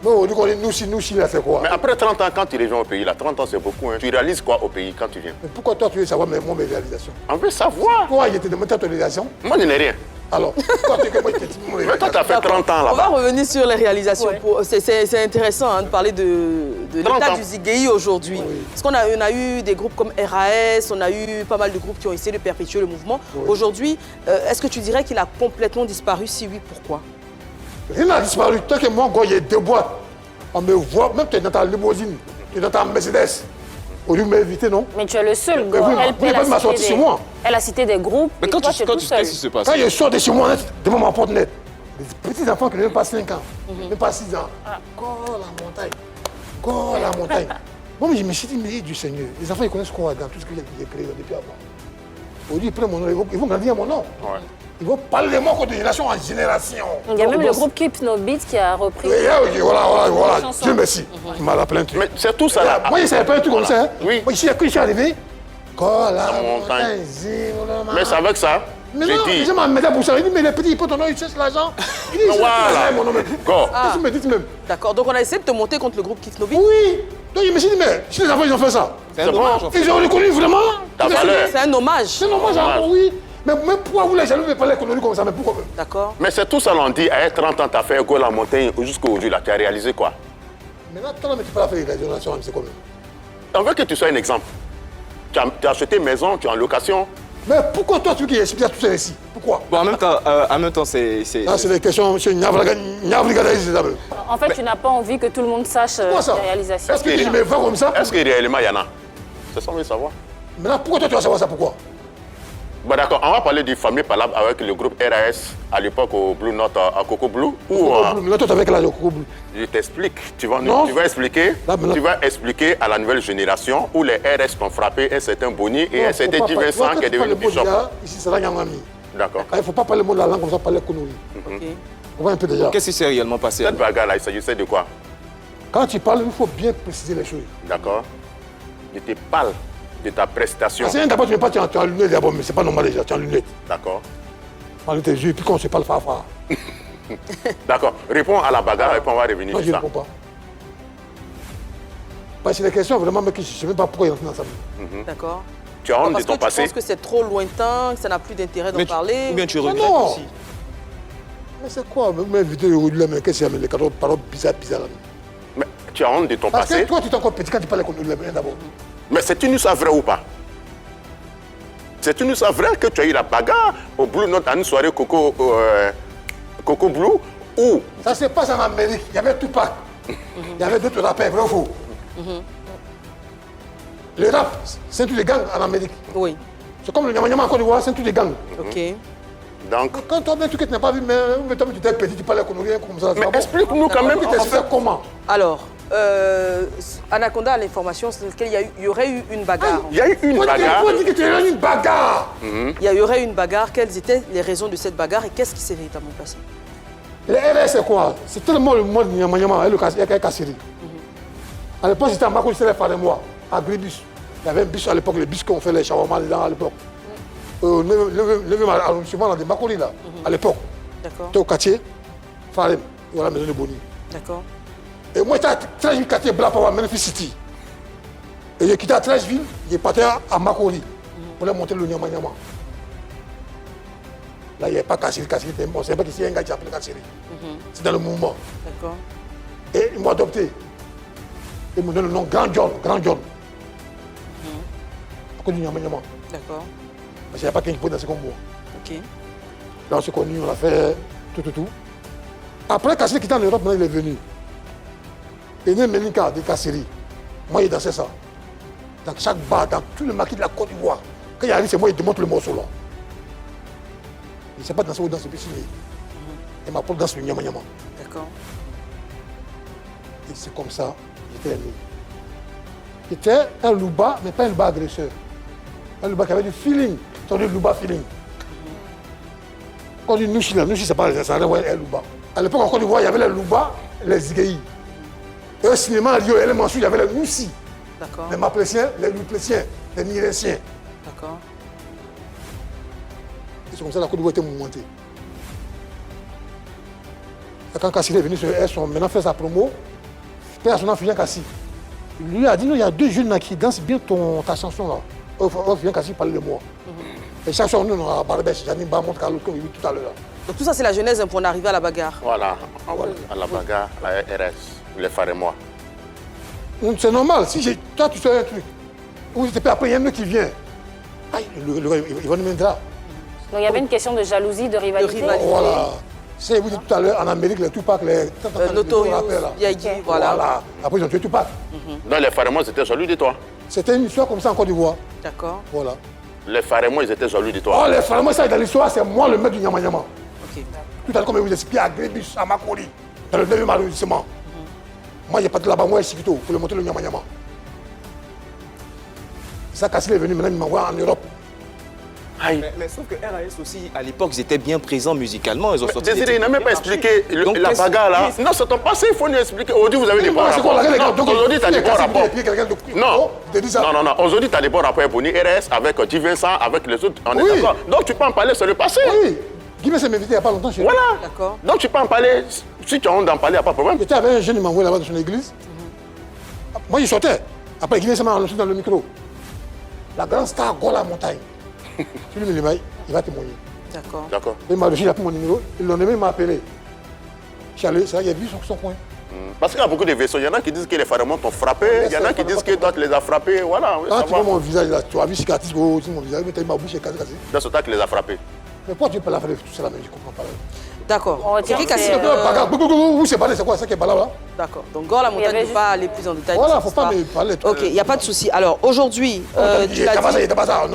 Mais aujourd'hui, nous, là, c'est quoi? Mais après 30 ans, quand tu reviens au pays, là, 30 ans c'est beaucoup, hein. Tu réalises quoi au pays quand tu viens? Mais pourquoi toi, tu veux savoir mes réalisations? On veut savoir. Toi, il était demandé ta réalisation. Moi, je n'ai rien. Alors, toi, tu es que moi, il t'ai dit mon Mais toi, tu as réalisation. fait 30 ans On va là-bas. revenir sur les réalisations. Ouais. C'est intéressant hein, de parler de 30 l'état ans. du Zigueï aujourd'hui. Oui. Parce qu'on a eu des groupes comme RAS, on a eu pas mal de groupes qui ont essayé de perpétuer le mouvement. Oui. Aujourd'hui, est-ce que tu dirais qu'il a complètement disparu? Si oui, pourquoi? Rien n'a disparu. Tant que moi, encore, il y a 2 boîtes. On me voit, même tu es dans ta limousine, tu es dans ta Mercedes. Au lieu de m'inviter, non? Mais tu es le seul, Mais Gore. vous, Elle, vous n'avez pas de m'assortir chez moi. elle a cité des groupes. Mais et quand toi, tu es tout seul. qu'est-ce qui se passe? Quand je sors de chez moi, devant ma porte net, les petits enfants qui n'ont même pas 5 ans, même pas 6 ans, Gore la montagne, Gore la montagne. Moi, je me suis dit, mais du Seigneur, les enfants, ils connaissent quoi dans tout ce que j'ai créé depuis avant. Aujourd'hui, ils prennent mon nom, ils vont grandir à mon nom. Ouais. Ils vont parler de moi de génération en génération. Il y a même Donc, le groupe Keep No Beat qui a repris. Oui, voilà. chanson. Dieu merci. Il m'a rappelé un truc. Mais c'est tout ça là. Moi, je ne savais pas un truc comme ça. Hein. Oui. Moi, quand je suis arrivé, Gore la montagne. montagne, Mais c'est avec ça, Mais j'ai non, dit. les gens m'ont amené pour ça. Il dit, mais les petits, ils peuvent ton nom, ils cherchent l'argent. Il dit, Voilà. mon nom. Gore. Qu'est-ce que tu me dis même? D'accord, donc on a essayé de te monter contre le groupe Kifnobi. Oui. Donc je me suis dit, mais si les enfants, ils ont fait ça, C'est un C'est dommage, bon. en fait. ils ont reconnu vraiment. Ta Mais valeur. C'est un hommage. C'est normal, genre, oui. Mais pourquoi vous, les jaloux, ne parlez qu'on comme ça? Mais pourquoi même? D'accord. Mais c'est tout ça l'on dit, à 30 ans, tu as fait Go la montagne jusqu'aujourd'hui, là, tu as réalisé quoi? Maintenant, toi, mais tu peux la faire, la génération, c'est quoi même? On veut que tu sois un exemple. Tu as acheté une maison, tu es en location. Mais pourquoi toi, tu veux qu'il explique tous ces récits? Pourquoi? Bon, en même temps, c'est... Là, c'est des questions, monsieur Nyavligadaïs. En fait, tu n'as pas envie que tout le monde sache Pourquoi ça? les réalisations. Est-ce que je me vois comme ça? Est-ce que réellement il y en a? C'est ça qu'on veut savoir. Maintenant, pourquoi toi, tu vas savoir ça? Pourquoi? Bon d'accord, on va parler du fameux palabre avec le groupe RAS à l'époque au Blue Note, à Coco Blue. Où, Là, toi, tu avec la Coco Blue. je t'explique, Non. tu vas expliquer, Là, maintenant- tu vas expliquer à la nouvelle génération où les RS ont frappé un certain Boni et un certain Divincent qui est devenu bishop. Ici, c'est là, Yangami. D'accord. Il ne faut pas parler le mot de la langue comme ça, parler Konori. Ok. On voit un peu déjà. Qu'est-ce qui s'est réellement passé? Cette bagarre-là, il s'agissait de quoi? Quand tu parles, il faut bien préciser les choses. D'accord. Je te parle de ta prestation. Parce que d'abord, tu n'es pas, tu as lunettes d'abord, mais c'est pas normal déjà, tu as lunettes. D'accord. Parle tes yeux, puis quand on se parle, fa. D'accord. Réponds à la bagarre et puis on va revenir Moi, je sur ne ça. réponds pas. Parce que c'est des questions vraiment, mais que je ne sais même pas pourquoi ils rentrent dans ça. D'accord. Tu as honte de Parce que ton tu passé. penses que c'est trop lointain, que ça n'a plus d'intérêt d'en Mais parler. Ou bien tu Mais regrettes non. aussi? Mais c'est quoi? Vous m'invitez aujourd'hui, mais qu'est-ce qu'il y a, les paroles bizarres là. Mais tu as honte de ton Parce que passé. toi, tu es encore petit quand tu parles Konori d'abord. Mais c'est une histoire vraie ou pas? C'est une histoire vraie que tu as eu la bagarre au Blue Note à une soirée Coco Blue où Ça se passe en Amérique. Il y avait Tupac. Il y avait d'autres rappeurs, vrai ou faux? Le rap, c'est tous les gangs en Amérique. Oui. C'est comme le Nyama en Côte d'Ivoire, c'est tous les gangs. Ok. donc. Quand toi, tu n'as pas vu, mais toi, tu étais petit, tu parlais Konori comme ça. Mais explique-nous quand même. Tu en t'es fait. fait comment? Alors, Anaconda a l'information sur laquelle il y aurait eu une bagarre. Il y a eu une bagarre. Pourquoi dire que tu as eu une bagarre? Il y aurait eu une bagarre. Quelles étaient les raisons de cette bagarre et qu'est-ce qui s'est véritablement passé? Les RS, c'est quoi? C'est tellement le monde Nyama et le Kassiri. À l'époque, c'était à Makoli, c'était les Faremois, à Gribus. Il y avait un bus à l'époque, les bus qu'on fait les shawarma à l'époque. Le arrondissement dans des Makoli, là, à l'époque. D'accord. J'étais au quartier, Farem, voilà la maison de Boni. D'accord. Et moi, j'étais à 13 000 quartiers Blapawa, Memphis City. Et j'ai quitté à 13 villes, j'ai parti à Makoli pour aller monter le Nyama. Là, il n'y avait pas Kassiri, on ne savait pas qu'ici il y a un gars qui s'appelle Kassiri. C'est dans le mouvement. D'accord. Et ils m'ont adopté. Ils m'ont donné le nom Grand John. À cause du Nyama. D'accord. Parce qu'il n'y a pas quelqu'un qui pouvait danser comme moi. Ok. Là, on s'est connus, on a fait tout. Après, Kassiri qui était en Europe, maintenant il est venu. Il est né Melinka de Kassiri. Moi, il dansait ça. Dans chaque bar, dans tout le maquis de la Côte d'Ivoire. Quand il arrive, c'est moi, il démonte le morceau là. Il ne sait pas danser ou danser, il peut signer. Il m'apprend danser le Nyama. D'accord. Et c'est comme ça, j'étais né. J'étais un louba, mais pas un louba agresseur. Un louba qui avait du feeling. C'est du louba feeling. Quand on dit Nouchi, là, Nouchi, c'est pas ça, un louba. À l'époque, en Côte d'Ivoire, il y avait les louba, les zigei. Et au cinéma, à Rio, et les Mansou, il y avait les Noussi. D'accord. Les Mapléciens, les Loupléciens, les Niréciens. D'accord. Et c'est comme ça que la Côte d'Ivoire était montée. Quand Kassiri est venu sur S, maintenant fait sa promo, père son enfant Kassi. Il lui a dit, non, il y a deux jeunes là qui dansent bien ta chanson là. Viens Kassi parler de moi. Et chaque soir, nous, on a Barbèche, Janine Bamont, Carlos, comme il dit tout à l'heure. Donc tout ça, c'est la genèse pour en arriver à la bagarre. Voilà, à la bagarre, la RS, les Faremois. C'est normal, si toi tu fais un truc, ou après il y a un autre qui vient, aïe, il va nous mettre là. Donc il y avait une question de jalousie, de rivalité. Voilà. C'est vous dites tout à l'heure, en Amérique, les Tupac, les Notorious, Yagi, voilà. Après ils ont tué Tupac. Non, les Faremois, ils étaient jaloux de toi. C'était une histoire comme ça en Côte d'Ivoire. D'accord. Voilà. Les Faremois, ils étaient jaloux de toi. Oh, les Faremois, ça dans l'histoire, c'est moi le maître du Nyama. Ok. Tout à l'heure, comme je vous expliqué, à Grébus, à Makoli, dans le 9e arrondissement. Moi, j'ai parti là-bas, moi, à Sikito, pour le monter le Nyama. Ça, Kassiri est venu, maintenant, il m'envoie en Europe. Mais sauf que RAS aussi, à l'époque, ils étaient bien présents musicalement. Ils ont sorti Désiré, il n'a même pas expliqué la bagarre là. Non, c'est ton passé, il faut nous expliquer. Aujourd'hui, vous avez des bons rapports. Aujourd'hui, tu as des bons rapports. Non. Aujourd'hui, tu as des bons rapports avec Boni, RS, avec Guy Vincent, avec les autres. On est d'accord. Donc, tu peux en parler sur le passé. Oui. Guy Vincent m'a invité il n'y a pas longtemps chez lui. Voilà. D'accord. Donc, tu peux en parler. Si tu as envie d'en parler, il n'y a pas de problème. J'étais avec un jeune, il m'a envoyé là-bas dans son église. Moi, il sortait. Après, Guy Vincent m'a annoncé dans le micro. La grande star, Gola Montagne. Tu lui mets il va témoigner. D'accord. Il m'a reçu, il a pris mon numéro. Le lendemain, il m'a appelé. Je suis allé, c'est vrai, il a vu sur son coin. Parce qu'il y a beaucoup de versions. Il y en a qui disent que les Faremois t'ont frappé. Il y en a qui disent que toi, tu les as frappés. Voilà. Quand tu vois mon visage, là, tu as vu cicatrice sur mon visage, mais ma bouche est cassée. Dans ce temps, qui les a frappés. Mais pourquoi tu peux la faire tout ça là, mais je ne comprends pas. D'accord. Vous, c'est pas c'est quoi ça qui est pas là? D'accord. Donc, Gor la montagne ne peut pas aller plus en détail. Voilà, il ne faut pas me parler. Ok, il n'y a pas de souci. Alors, aujourd'hui, tu l'as dit...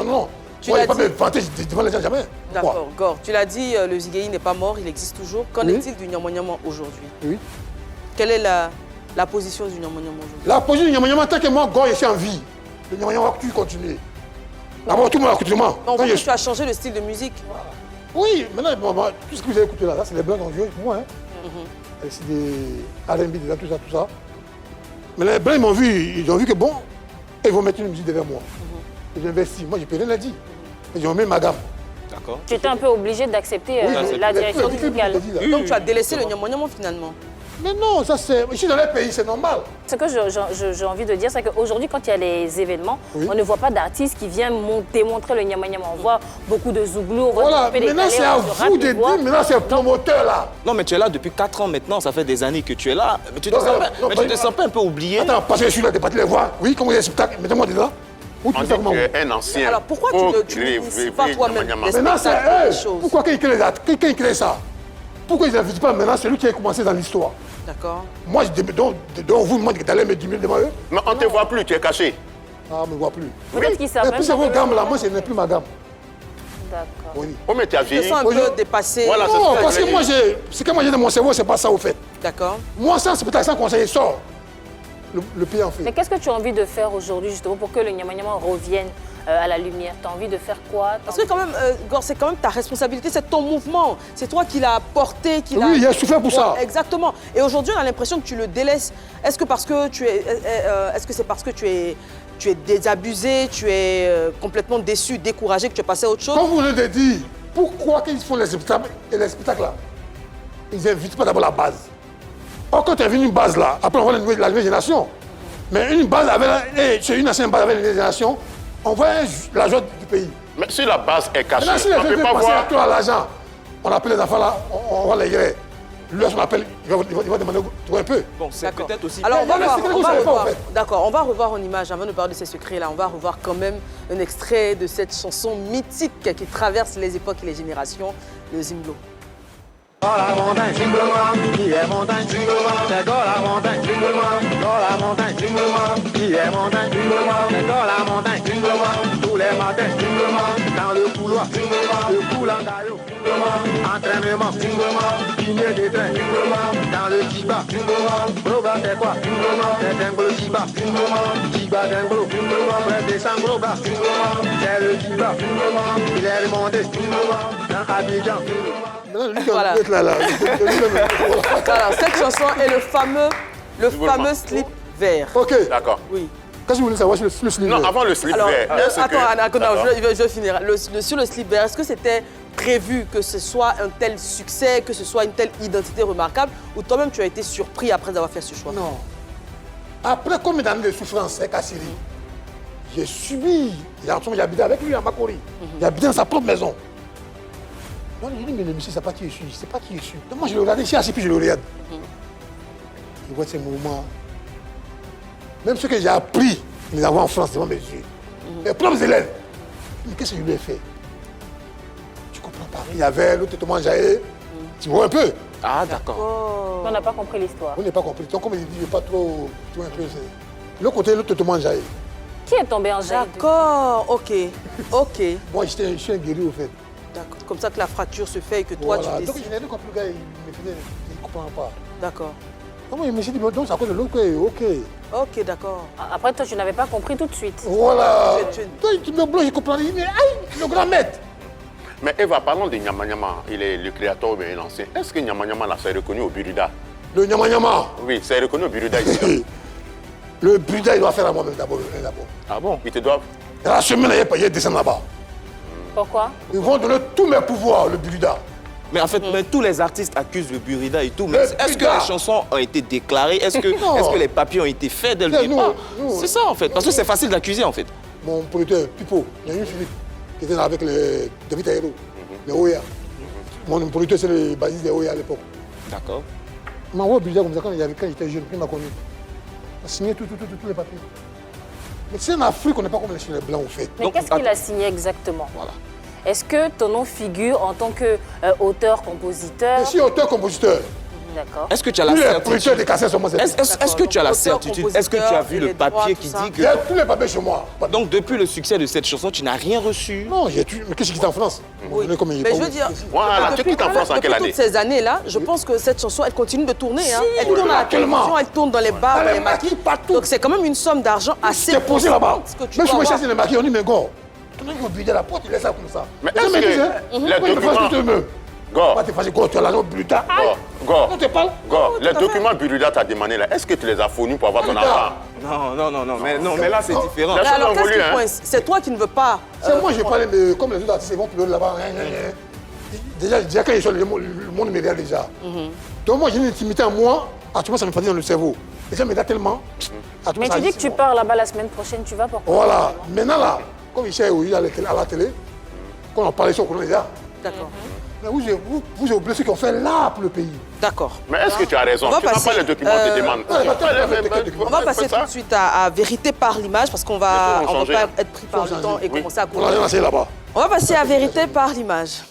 Non. Tu ne pas me vanter devant les gens jamais. D'accord, Gor, tu l'as dit, le Zigei n'est pas mort, il existe toujours. Qu'en est-il du Nyama aujourd'hui? Oui. Quelle est la position du Nyama aujourd'hui? La position du Nyama, tant que moi, Gor, je suis en vie. Le Nyama va continuer. D'abord, tout le monde a écouté moi. Donc, tu as changé le style de musique? Oui, maintenant, tout ce que vous avez écouté là, c'est les blancs qui ont joué pour moi. C'est des R&B, tout ça. Mais les blancs, ils ont vu que bon, ils vont mettre une musique derrière moi. J'ai investi, moi, je peux rien dire. Ils ont mis ma gamme. D'accord. Tu étais un peu obligé d'accepter la direction musicale. Donc, tu as délaissé le Nyama finalement? Mais non, ça c'est... Je suis dans les pays, c'est normal. Ce que j'ai envie de dire, c'est qu'aujourd'hui, quand il y a les événements, on ne voit pas d'artistes qui viennent démontrer le Nyama. On voit beaucoup de Zouglou, on voit voilà, maintenant c'est à vous de dire, maintenant c'est promoteur là. Non, mais tu es là depuis 4 ans maintenant, ça fait des années que tu es là. Mais tu te sens pas un peu oublié? Attends, parce que je suis là, t'es parti les voir. Oui, comment il y a des spectacles, mettez-moi dedans. On dit que tu es un ancien. Alors pourquoi tu ne pas toi-même les maintenant spectacles, c'est eux. Pourquoi quelqu'un crée ça? Pourquoi ils n'invitent pas maintenant celui qui a commencé dans l'histoire? D'accord. Moi, vous me dites d'aller me 10 000 devant eux. Mais on ne te voit plus, tu es caché. Ah, on ne me voit plus. Peut-être qu'ils savent. Et puis c'est votre gamme là, moi, ce n'est plus ma gamme. D'accord. Oui. Oh, mais tu as Je vieilli. sens un peu dépassé. Voilà, non, parce que moi, ce que moi j'ai dans mon cerveau, c'est pas ça au fait. D'accord. Moi, ça, c'est peut-être ça conseiller sort. Le pays en fait. Mais qu'est-ce que tu as envie de faire aujourd'hui justement pour que le Nyama revienne à la lumière? Tu as envie de faire quoi? Parce que quand même, Gor, c'est quand même ta responsabilité, c'est ton mouvement. C'est toi qui l'as porté, qui l'a... Oui, il a souffert pour ça. Exactement. Et aujourd'hui, on a l'impression que tu le délaisses. Est-ce que parce que c'est parce que tu es désabusé, tu es complètement déçu, découragé, que tu es passé à autre chose? Comme vous l'avez dit, pourquoi qu'ils font les spectacles là, ils n'invitent pas d'abord la base. Or, quand tu as vu une base là, après on voit la nouvelle génération. Mais une base c'est une ancienne base avec la nouvelle génération, on voit la joie du pays. Mais si la base est cachée, Maintenant, si on ne peut pas voir. à l'argent, on appelle les enfants là, on va les grès. Lui, on appelle, il va demander un peu. Bon, c'est peut-être aussi... Alors, on va revoir. en fait. D'accord, on va revoir en image, avant de parler de ces secrets-là, on va revoir quand même un extrait de cette chanson mythique qui traverse les époques et les générations, le Zimblo. Dans la montagne, Zimblo, qui est montagne, Zimblo, c'est dans la montagne, Zimblo, dans la montagne, Zimblo, qui est montagne, Zimblo, c'est dans la montagne, Zimblo, tous les matins, Zimblo, dans le couloir, le coulant d'ailleurs, entraînement, pigné des trains, dans le Kiba, Broba c'est quoi? C'est un gros Kiba, Kiba d'un gros, près des 100 gros gars, c'est le Kiba, il est remonté, dans Abidjan. Voilà. Voilà, cette chanson est le fameux slip vert. Ok. D'accord. Oui. Qu'est-ce que vous voulez savoir sur le slip Non, vert? avant le slip Alors, vert. attends, je vais finir. Sur le slip vert, est-ce que c'était prévu que ce soit un tel succès, que ce soit une telle identité remarquable, ou toi-même tu as été surpris après avoir fait ce choix? Non. Après combien d'années de souffrance avec Assiri, j'ai subi. J'habitais avec lui à Makori. J'habitais dans sa propre maison. Non, je dis, mais le monsieur, c'est pas qui je suis. C'est pas qui je suis. Donc moi, je le regarde ici, assis, puis je le regarde. Je vois ces mouvements. Même ce que j'ai appris, les avoir en France devant mes yeux. Mes propres élèves. Mais qu'est-ce que je lui ai fait? Tu comprends pas. Il y avait l'autre Thomas Jaé. Tu vois un peu? Ah, d'accord. On n'a pas compris l'histoire. On n'a pas compris. Donc, comme il dit, je ne veux pas trop. Tu vois un peu. L'autre côté, l'autre Thomas Jaé. Qui est tombé en jaillit? D'accord, ok. Moi, je suis un guerrier, au fait. D'accord. Comme ça que la fracture se fait et que toi, Voilà. tu Donc, décides. je n'ai pas compris, le gars, il ne comprend pas. D'accord. Comment il me dit, donc, c'est à cause de l'autre, ok. Ok, d'accord. Après, toi, tu n'avais pas compris tout de suite. Voilà. Tu- Toi, tu me bloques, je comprends. Il dit, mais aïe, le grand maître. Mais Eva, parlons de Nyama Nyama. Il est le créateur ou bien l'ancien. Est-ce que Nyama Nyama là, c'est reconnu au Buruda? Le Nyama Nyama. Oui, c'est reconnu au Buruda ici. Le Buddha, il doit faire à moi-même d'abord. Ah bon? Ils te doivent. La semaine, il y a descendre là-bas. Pourquoi? Ils vont donner tous mes pouvoirs, le Buddha. Mais en fait, mais tous les artistes accusent le Burida et tout. Mais Le est-ce que Burida. les chansons ont été déclarées? Est-ce que les papiers ont été faits dès le Mais départ? nous- C'est ça en fait. Parce que c'est facile d'accuser en fait. Mon producteur, Pipo, il y a eu Philippe, qui était là avec les David Aero, les Oya. Mon producteur, c'est le bassiste des Oya à l'époque. D'accord. Il m'a envoyé au Buddha comme ça quand j'étais jeune, puis il m'a connu. Il a signé tous les papiers. Mais c'est en Afrique, on n'est pas comme les Blancs, au fait. Mais Donc, qu'est-ce qu'il a signé exactement? Voilà. Est-ce que ton nom figure en tant qu'auteur, compositeur? Je suis auteur-compositeur. D'accord. Est-ce que tu as Tous la les certitude? producteurs des cassettes sont moi, c'est tout. Est-ce que tu as la Auteur, certitude? Est-ce que tu as vu compositeur, le et les droits, papier tout qui ça. dit Il y a que... tous les papiers chez moi. Donc depuis le succès de cette chanson, tu n'as rien reçu? Non, j'ai tué. Mais qu'est-ce qui est en France? Oui. Comme il est Mais pas je veux où. dire, Voilà, tu quittes en France en quelle depuis année? toutes ces années-là, je pense que cette chanson, elle continue de tourner. Hein. Elle tourne à la actuellement. télévision, elle tourne dans les bars, Dans dans les les maquis. maquis, partout. Donc c'est quand même une somme d'argent assez J'étais posé là-bas. conséquente que tu Même si dois on avoir. chasse les maquis, on dit, mais go, tu n'as qu'au budget de la porte, il laisse ça comme ça. Mais Les gens est-ce me que disent, les oui, mais documents- fais ce que tu veux. Go, Pas te fâcher, go, tu as l'argent plus tard. go. On te parle. Go, les tout à documents Buruda t'a demandé là, est-ce que tu les as fournis pour avoir ton argent? Non, mais là c'est différent. La Mais chose alors ont qu'est-ce voulu, qui hein. coince? C'est toi qui ne veux pas. C'est moi, je parlais de. Comme les autres artistes, ils vont pleurer là-bas. Déjà, quand ils sont, le monde me regarde déjà. Donc, moi, j'ai une intimité en moi. Actuellement, ça me fatigue dans le cerveau. Les gens me regardent tellement. Mais tu dis que tu pars là-bas la semaine prochaine, tu vas pourquoi? Voilà. Maintenant, là, comme Michel Ouï à la télé, quand on parlait sur le déjà. D'accord. Mais vous avez oublié ce qu'ils ont fait là pour le pays. D'accord. Mais est-ce que tu as raison? On va Tu n'as passer, pas les documents qui te demandent. On va passer tout de suite à vérité par l'image parce qu'on va, Les choses on vont va changer, pas hein. être pris par le temps et Oui. commencer à On a courir. lancé là-bas. On va passer à vérité par l'image.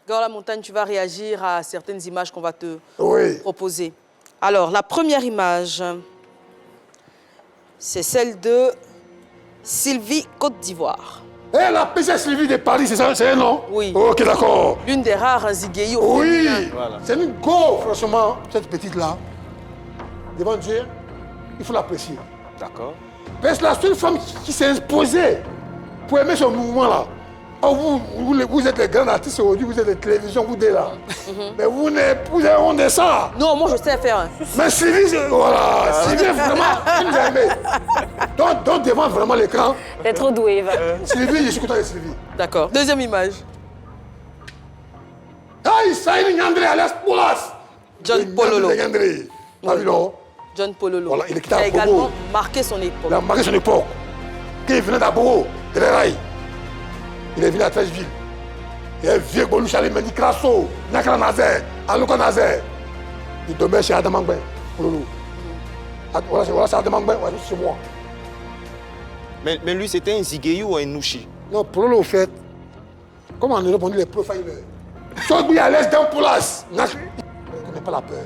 Gor La Montagne, tu vas réagir à certaines images qu'on va te Oui. proposer. Alors, la première image, c'est celle de Sylvie Côte d'Ivoire. Eh, la princesse Sylvie de Paris, c'est ça, c'est elle, non? Oui. Ok, d'accord. L'une des rares Zigueyi au Oui. féminin. Voilà. C'est une go, franchement, cette petite-là. devant Dieu, il faut l'apprécier. D'accord. Mais c'est la seule femme qui s'est imposée pour aimer ce mouvement-là. Oh, vous êtes les grands artistes aujourd'hui, vous êtes les télévisions, vous êtes là. Mais vous avez honte de ça. Non, moi je sais faire. Mais Sylvie, voilà, Sylvie est vraiment une aimée. Donc devant vraiment l'écran. T'es trop doué, Eva. Sylvie, je suis content de Sylvie. D'accord. Deuxième image. Aïe, ça y est, Nyandré, alias Poulas. John Pololo. T'as vu, non? John Pololo. Voilà, il est quitté a à Bobo. également marqué son époque. Il a marqué son époque. Quand il venait d'Aboro, de l'Eraï, il est venu à Trècheville. Il est vieux Bolou Chalim, Meni Krasso, Nakra Nazer, Alouka Nazer. Il dormait chez Adam Angben, Pololo. Voilà, c'est Adam Angben, ouais, c'est moi. Mais lui, c'était un Zigei ou un Nushi? Non, Pololo, au fait, comment en Europe on dit les profilers? Sogbi à l'aise d'un Poulas. Il ne connaît pas la peur.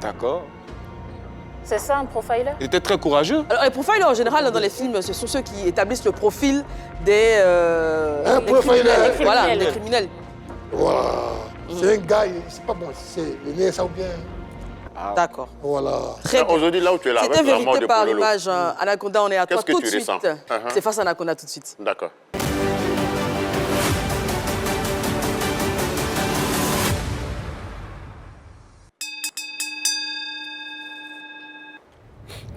D'accord. C'est ça un profiler? Il était très courageux. Alors, les profilers, en général, dans les films, ce sont ceux qui établissent le profil des profiler. criminels. Voilà, les criminels. Voilà. C'est un gars, c'est pas bon, c'est le nez, ça ou bien. D'accord. Voilà. Très bien. Aujourd'hui, là où tu es là, C'était avec la mort vérité de par Pololo. image. Anaconda, on est à toi Qu'est-ce que tout tu de suite. ressens? C'est face à Anaconda tout de suite. D'accord.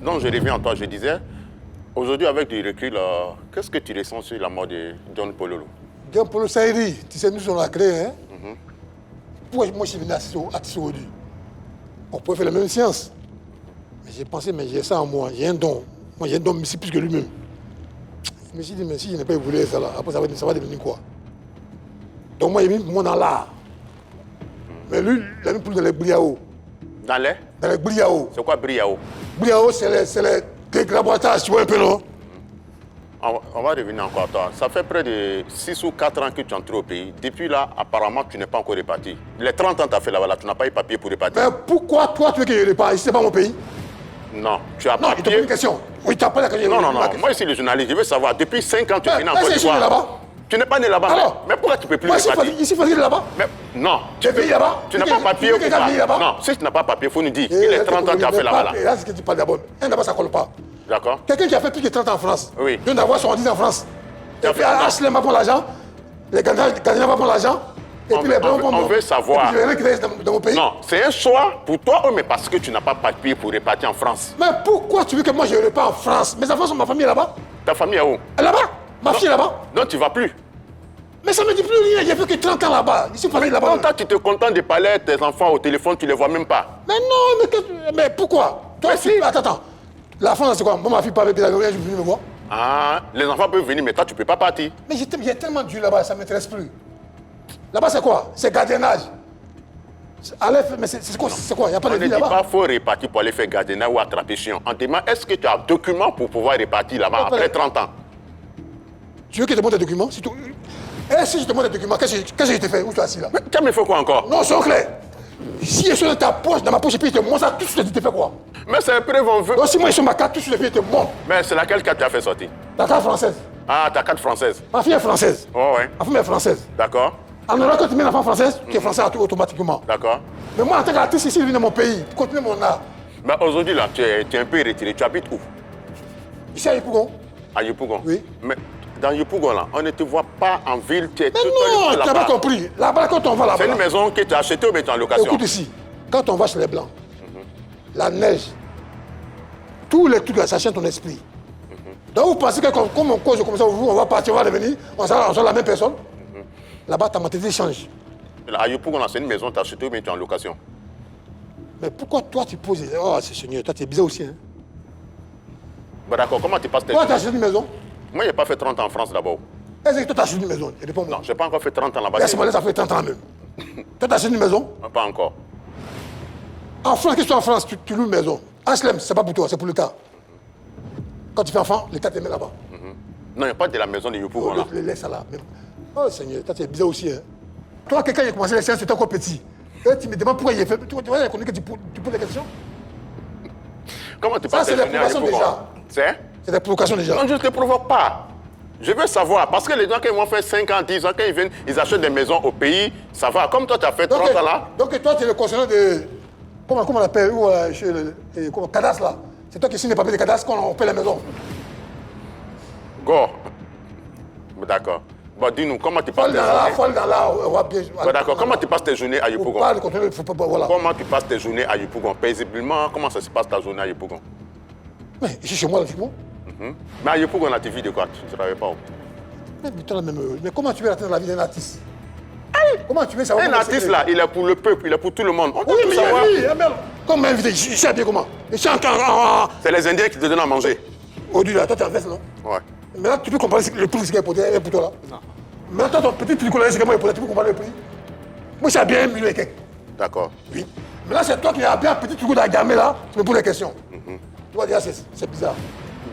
Donc, je reviens à toi, je disais, aujourd'hui, avec du recul, qu'est-ce que tu ressens sur la mort de John Pololo? John Pololo Saïri, tu sais, nous on l'a créé, hein? Pourquoi moi je suis venu à aujourd'hui? On pourrait faire la même science. Mais j'ai pensé, mais j'ai ça en moi, j'ai un don. Moi j'ai un don, mais c'est plus que lui-même. Je me suis dit, mais si je n'ai pas voulu ça là, après ça va devenir quoi? Donc moi j'ai mis moi dans l'art. Mais lui, il a mis plus dans les Briao. Dans les? Dans les Briao. C'est quoi Briao? Briao, c'est les laboratoires, tu vois un peu, non? On va revenir encore à toi. Ça fait près de 6 ou 4 ans que tu es entré au pays. Depuis là, apparemment, tu n'es pas encore reparti. Les 30 ans que tu as fait là-bas, tu n'as pas eu papier pour repartir. Mais pourquoi toi tu veux que je reparte? Ici, c'est pas mon pays. Non, tu as Non, il te pose papier. une question. Oui, tu n'as pas la question. Non. Moi, ici, le journaliste, je veux savoir, depuis 5 ans, tu es venu en Côte Est-ce que je suis d'Ivoire. là-bas? Tu n'es pas né là-bas. Alors? Mais pourquoi tu ne peux plus Moi, repartir? ici, il faut là-bas. Mais non. Tu es payé là-bas? Tu n'as pas papier ou quelqu'un payé là-bas? Non, si tu n'as pas papier, il faut nous dire. Il est 30 ans que tu as fait là-bas. Là, c'est ce que tu parles d'abord. Là-bas, ça ne colle pas. D'accord. Quelqu'un qui a fait plus de 30 ans en France, Oui. vient d'avoir 70 ans en France. Tu as Et puis, fait- HLM va prendre l'argent, les Ghanaiens vont prendre l'argent, et puis les Blancs vont on veut savoir. Et puis, les Ghanaiens dans mon pays. Non, c'est un choix pour toi, mais parce que tu n'as pas papier pour repartir en France. Mais pourquoi tu veux que moi je reparte en France? Mes enfants sont ma famille là-bas. Ta famille est où? Là-bas? Ma fille est là-bas? Non, tu ne vas plus. Mais ça ne me dit plus rien, j'ai fait que 30 ans là-bas. Ici, famille là-bas. Quand toi, tu te contentes de parler à tes enfants au téléphone, tu ne les vois même pas. Mais non, mais pourquoi? Toi, Mais si. Attends. La France, c'est quoi? Moi, ma fille parle avec la je suis venu me voir. Ah, les enfants peuvent venir, mais toi, tu ne peux pas partir. Mais j'ai tellement dû là-bas, ça ne m'intéresse plus. Là-bas, c'est quoi? C'est gardiennage. Mais c'est quoi? Il n'y a pas On de ne vie dit là-bas. pas qu'il faut repartir pour aller faire gardiennage ou attraper chien. On te demande, est-ce que tu as un document pour pouvoir repartir là-bas Non, après pas- 30 ans? Tu veux que je te montre des documents? Et si je te montre des documents, qu'est-ce que je te fais? Où tu es assis là? Mais tu as me fait quoi encore? Non, c'est clair. Si je suis dans ta poche, dans ma poche, et puis je te montre ça, tout de suite, tu te fais quoi? Mais c'est un preuve, on veut. Donc si moi, je suis ma carte, tout de suite, je te montre. Mais c'est laquelle carte tu as fait sortir? La carte française. Ah, ta carte française. Ma fille est française. Oh, ouais. Ma femme est française. D'accord, En Europe, quand tu mets l'enfant française, tu es français automatiquement. d'accord. Mais moi, en tant qu'artiste, ici, je viens de mon pays, pour continuer mon art. Mais aujourd'hui, là, tu es un peu retiré. Tu habites où? Ici à Yopougon. À Yopougon? Oui. Mais dans Yopougon, là, on ne te voit pas en ville. Tu es Mais tout non, seul tu n'as pas compris. Là-bas, quand on va là-bas. C'est une maison que tu as achetée ou bien tu es en location? Écoute ici, quand on va chez les Blancs, la neige, tous les trucs là, ça change ton esprit. Donc vous pensez que comme on cause comme ça, on va partir, on va revenir, on sera la même personne? Là-bas, ta mentalité change. À Yopougon, là, c'est une maison que tu as achetée ou bien tu es en location? Mais pourquoi toi tu poses... Oh, c'est Seigneur, toi tu es bizarre aussi. Hein? Bah, d'accord, comment tu passes tes... Toi, tu as acheté une maison? Moi, je n'ai pas fait 30 ans en France d'abord. Est-ce que toi tu as acheté une maison? Réponds-moi. Non, je n'ai pas encore fait 30 ans là-bas. Laisse-moi, ça fait 30 ans même. Toi, tu as acheté une maison? Pas encore. En France, qu'est-ce que tu as en France? Tu loues une maison. HLM, c'est pas pour toi, c'est pour l'État. Quand tu fais enfant, l'État te met là-bas. Non, il n'y a pas de la maison de Yopougon, là. Laisse ça là. Même. Oh Seigneur, toi tu es bizarre aussi. Hein? Toi, quelqu'un qui a commencé les sciences, tu étais encore petit. Et tu me demandes pourquoi il est fait. Tu vois, il connaît que tu poses des questions. Comment tu Ça, passes c'est tes journées à l'approbation Yopougon? déjà. C'est? C'est des provocations déjà. Non, je ne te provoque pas. Je veux savoir, parce que les gens qui vont faire 5 ans, 10 ans, quand ils viennent, ils achètent des maisons au pays, ça va. Comme toi, tu as fait 30 ans là. Donc toi, tu es le concernant Comment on appelle cadastre là. C'est toi qui signes les papiers de cadastre quand on paie la maison. Go. D'accord. Bon, dis-nous, comment tu passes tes journées? D'accord, comment tu passes tes journées à Yopougon? Voilà. Comment tu passes tes journées à Yopougon? Paisiblement, comment ça se passe ta journée à Yopougon? Mais ici chez moi, logiquement. Mais à Yopougon, tu vis de quoi? Tu ne travailles pas où? Mais comment tu veux atteindre la vie d'un artiste? Comment tu veux savoir? Un artiste là, il est pour le peuple, il est pour tout le monde. On doit Oui, tout mais savoir. oui, comment m'inviter? Je sais bien comment. Je suis encore. C'est les Indiens qui te donnent à manger. Aujourd'hui, là, toi, tu es en veste, non? Ouais. Mais là, tu peux comparer le prix qui est pour toi là? Non. Mais toi, ton petit tricolet, c'est comment il est pour toi? Tu peux comparer le prix? Moi, j'ai bien 1 million et quelques. D'accord. Oui. Mais là, c'est toi qui as bien un petit tricolet à gamer là, tu me poses des questions. Tu vas dire, c'est bizarre.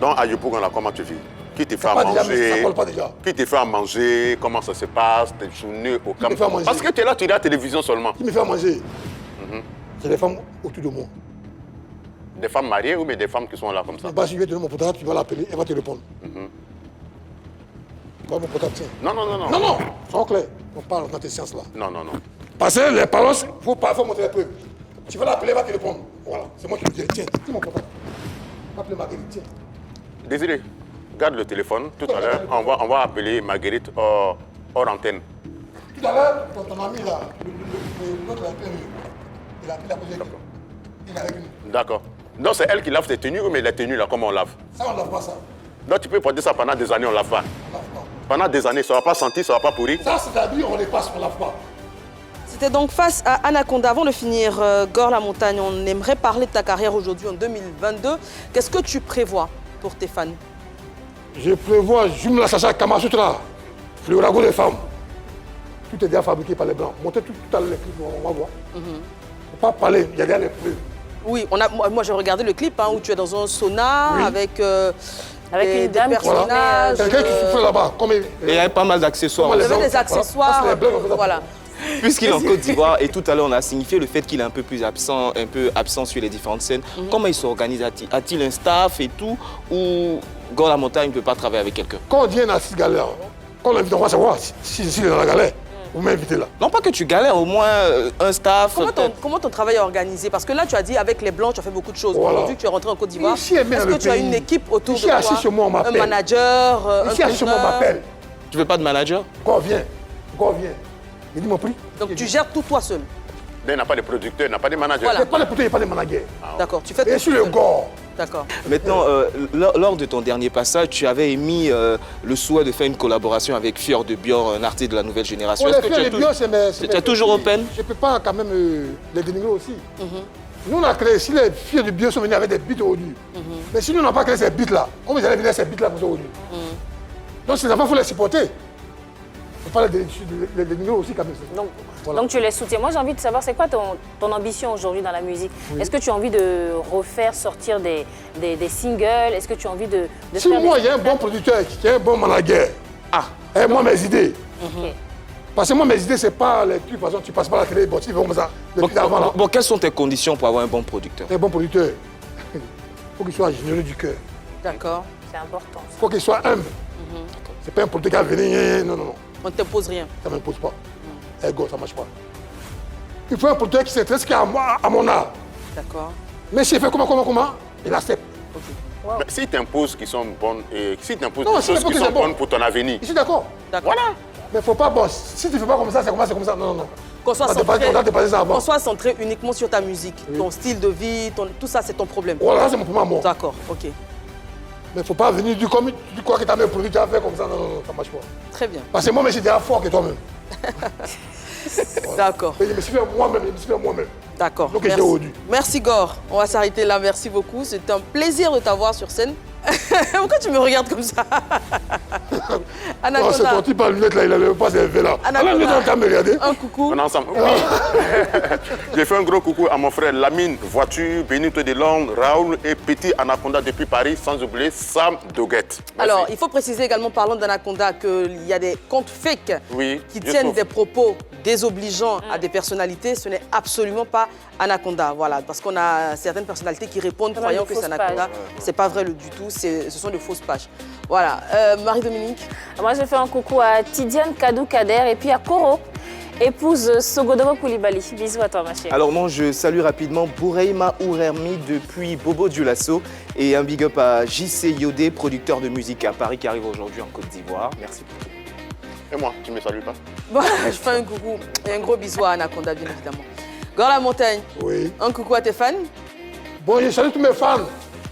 Donc à Yopougon, là, comment tu vis? Qui te fait à Pas déjà, mais ça manger? colle pas déjà. Qui te fait à manger? Comment ça se passe? Tes journées au camp? me fait à manger? Parce que tu es là, tu regardes la télévision seulement. Qui me fait à manger? C'est les femmes autour de moi. Des femmes mariées ou bien des femmes qui sont là comme ça? Bah, si je vais te donner mon portable, tu vas l'appeler, elle va te répondre. Bah, mon portable, tiens. Non, non, non, non. Non, non, sois clair. On parle dans tes sciences là. Non, non, non. Parce que les paroles, il faut montrer les preuves. Tu vas l'appeler, elle va te répondre. Voilà, c'est moi qui le dis. Tiens, mon portable. Appelle Marguerite, tiens. Désiré, garde le téléphone. Tout à l'heure, on va appeler Marguerite hors antenne. Tout à l'heure, ton ami là, l'autre, il a appelé la posée. Il est avec nous. D'accord. Donc c'est elle qui lave tes tenues ou mais les tenues là, comment on lave? Ça, on ne lave pas ça. Donc tu peux porter ça pendant des années, on ne lave pas. On ne lave pas. Pendant des années, ça ne va pas sentir, ça ne va pas pourrir. Ça, c'est-à-dire, on les passe, on ne lave pas. C'était donc face à Anaconda. Avant de finir, Gor La Montagne, on aimerait parler de ta carrière aujourd'hui en 2022. Qu'est-ce que tu prévois pour tes fans? Je prévois Jumla Sacha Kamasutra, le ragot des femmes. Tout est déjà fabriqué par les Blancs. Montez tout à l'heure les clips, on va voir. Il ne faut pas parler, il y a déjà les preuves. Oui, moi j'ai regardé le clip où tu es dans un sauna Oui. avec Avec une dame qui personnages. Quelqu'un qui souffle là-bas, comme il... Et il y a pas mal d'accessoires. Comment Il y les avait hommes, des accessoires. voilà. Parce que les Blancs, on fait ça. Voilà. Puisqu'il est en Côte d'Ivoire et tout à l'heure on a signifié le fait qu'il est un peu plus absent, sur les différentes scènes. Comment il s'organise? A-t-il un staff et tout? Ou Gor La Montagne ne peut pas travailler avec quelqu'un? Quand on dit un artiste galère, quand on l'invite, on va savoir s'il est dans la galère. Vous m'invitez là. Non pas que tu galères, au moins un staff. Comment ton travail est organisé? Parce que là, tu as dit avec les Blancs, tu as fait beaucoup de choses. Voilà. Aujourd'hui, tu es rentré en Côte d'Ivoire. Ici, elle met Est-ce dans que le tu as pays. une équipe autour Ici, de toi? assis chez moi, on Un m'appelle. manager, un Ici, assis chez moi, on conteneur. m'appelle. Tu veux pas de manager? Quand on vient, il dit mon prix. Donc tu gères tout toi seul. Il n'a pas de producteur, il n'a pas de manager. Voilà. Il n'y a pas de putain, il n'y a pas de manager. D'accord, tu fais Et tout sur le seul. gore. D'accord. Maintenant, lors de ton dernier passage, tu avais émis le souhait de faire une collaboration avec Fior de Bior, un artiste de la nouvelle génération. Pour Est-ce les que filles, les bios, c'est mes... tu es toujours open? Je ne peux pas quand même les dénigrer aussi. Nous, on a créé, si les filles du bio sont venues avec des beats aujourd'hui, mais si nous, on n'a pas créé ces beats-là, comment ils allaient venir ces beats-là pour ça aujourd'hui? Donc, ces enfants, il faut les supporter. Il ne faut pas les dénigrer aussi quand même. Donc, Voilà. donc tu les soutiens. Moi j'ai envie de savoir, c'est quoi ton ambition aujourd'hui dans la musique? Est-ce que tu as envie de refaire sortir des singles? Est-ce que tu as envie de Si faire moi, des il y a un bon producteur, il y a un bon manager, et moi, mes idées. Ok. Parce que moi, mes idées, c'est pas les trucs, par exemple, tu passes pas la télé, bon, tu fais comme ça. Depuis avant, là. Bon, quelles sont tes conditions pour avoir un bon producteur? Un bon producteur, il faut qu'il soit généreux du cœur. D'accord. C'est important. Il faut qu'il soit humble. C'est pas un producteur qui va venir, non, non, non. On ne t'impose rien. Ça ne m'impose pas. Ego, ça ne marche pas. Il faut un producteur qui s'intéresse qu'à moi, à mon art. D'accord. Mais s'il fait comment, il accepte. Mais si tu imposes qui sont bonnes, et si tu imposes Non, des si choses c'est qui bon, sont c'est bon. bonnes pour ton avenir, Je suis d'accord. D'accord. Voilà. Mais il ne faut pas, bon, si tu ne fais pas comme ça, c'est comme ça. Non, non, non. Qu'on soit, On a dépassé ça avant. qu'on soit centré uniquement sur ta musique, ton style de vie, tout ça, c'est ton problème. Voilà, c'est mon premier amour. D'accord, ok. Mais il ne faut pas venir du comme tu crois que tu as même produit, tu as fait comme ça. Non, non, non, ça ne marche pas. Très bien. Parce que moi, je suis déjà fort que toi-même. D'accord. Et je me suis fait moi-même, D'accord. Donc, j'ai aujourd'hui. Merci Gor. On va s'arrêter là. Merci beaucoup. C'est un plaisir de t'avoir sur scène. Pourquoi tu me regardes comme ça? Non, c'est Anaconda, ton type à lunettes là, il n'avait pas ses là. Anaconda. Alors, nous, on t'a me regarder. un coucou. on est ensemble. Oui. J'ai fait un gros coucou à mon frère Lamine Voiture, Benito Delon, Raoul et Petit Anaconda depuis Paris, sans oublier Sam Doguette. Merci. Alors, il faut préciser également, parlant d'Anaconda, qu'il y a des comptes fake Oui, qui je tiennent trouve. des propos désobligeants à des personnalités. Ce n'est absolument pas Anaconda. Voilà, parce qu'on a certaines personnalités qui répondent Pas mal croyant de que c'est fausses Anaconda. pages. C'est pas vrai du tout. Ce sont de fausses pages. Voilà. Marie-Dominique. Moi, je fais un coucou à Tidiane Kadou Kader et puis à Koro. épouse Sogodogo Koulibaly. Bisous à toi, ma chérie. Alors moi, je salue rapidement Boureima Ourermi depuis Bobo Dioulasso et un big up à JC Yodé, producteur de musique à Paris qui arrive aujourd'hui en Côte d'Ivoire. Merci beaucoup. Et moi, tu ne me salues pas? Bon, je fais un coucou et un gros bisou à Anaconda, bien évidemment. Gorla Montagne, Oui. un coucou à tes fans. Bon, je salue tous mes fans,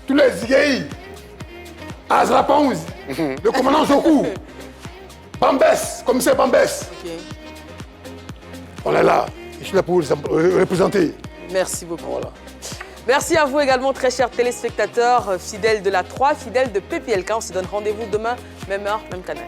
tous les Zigei, Azra Ponz, le commandant Jokou, Bambès, commissaire Bambès. Ok. On est là, je suis là pour vous représenter. Merci beaucoup. Voilà. Merci à vous également, très chers téléspectateurs, fidèles de la 3, fidèles de PPLK. On se donne rendez-vous demain, même heure, même canal.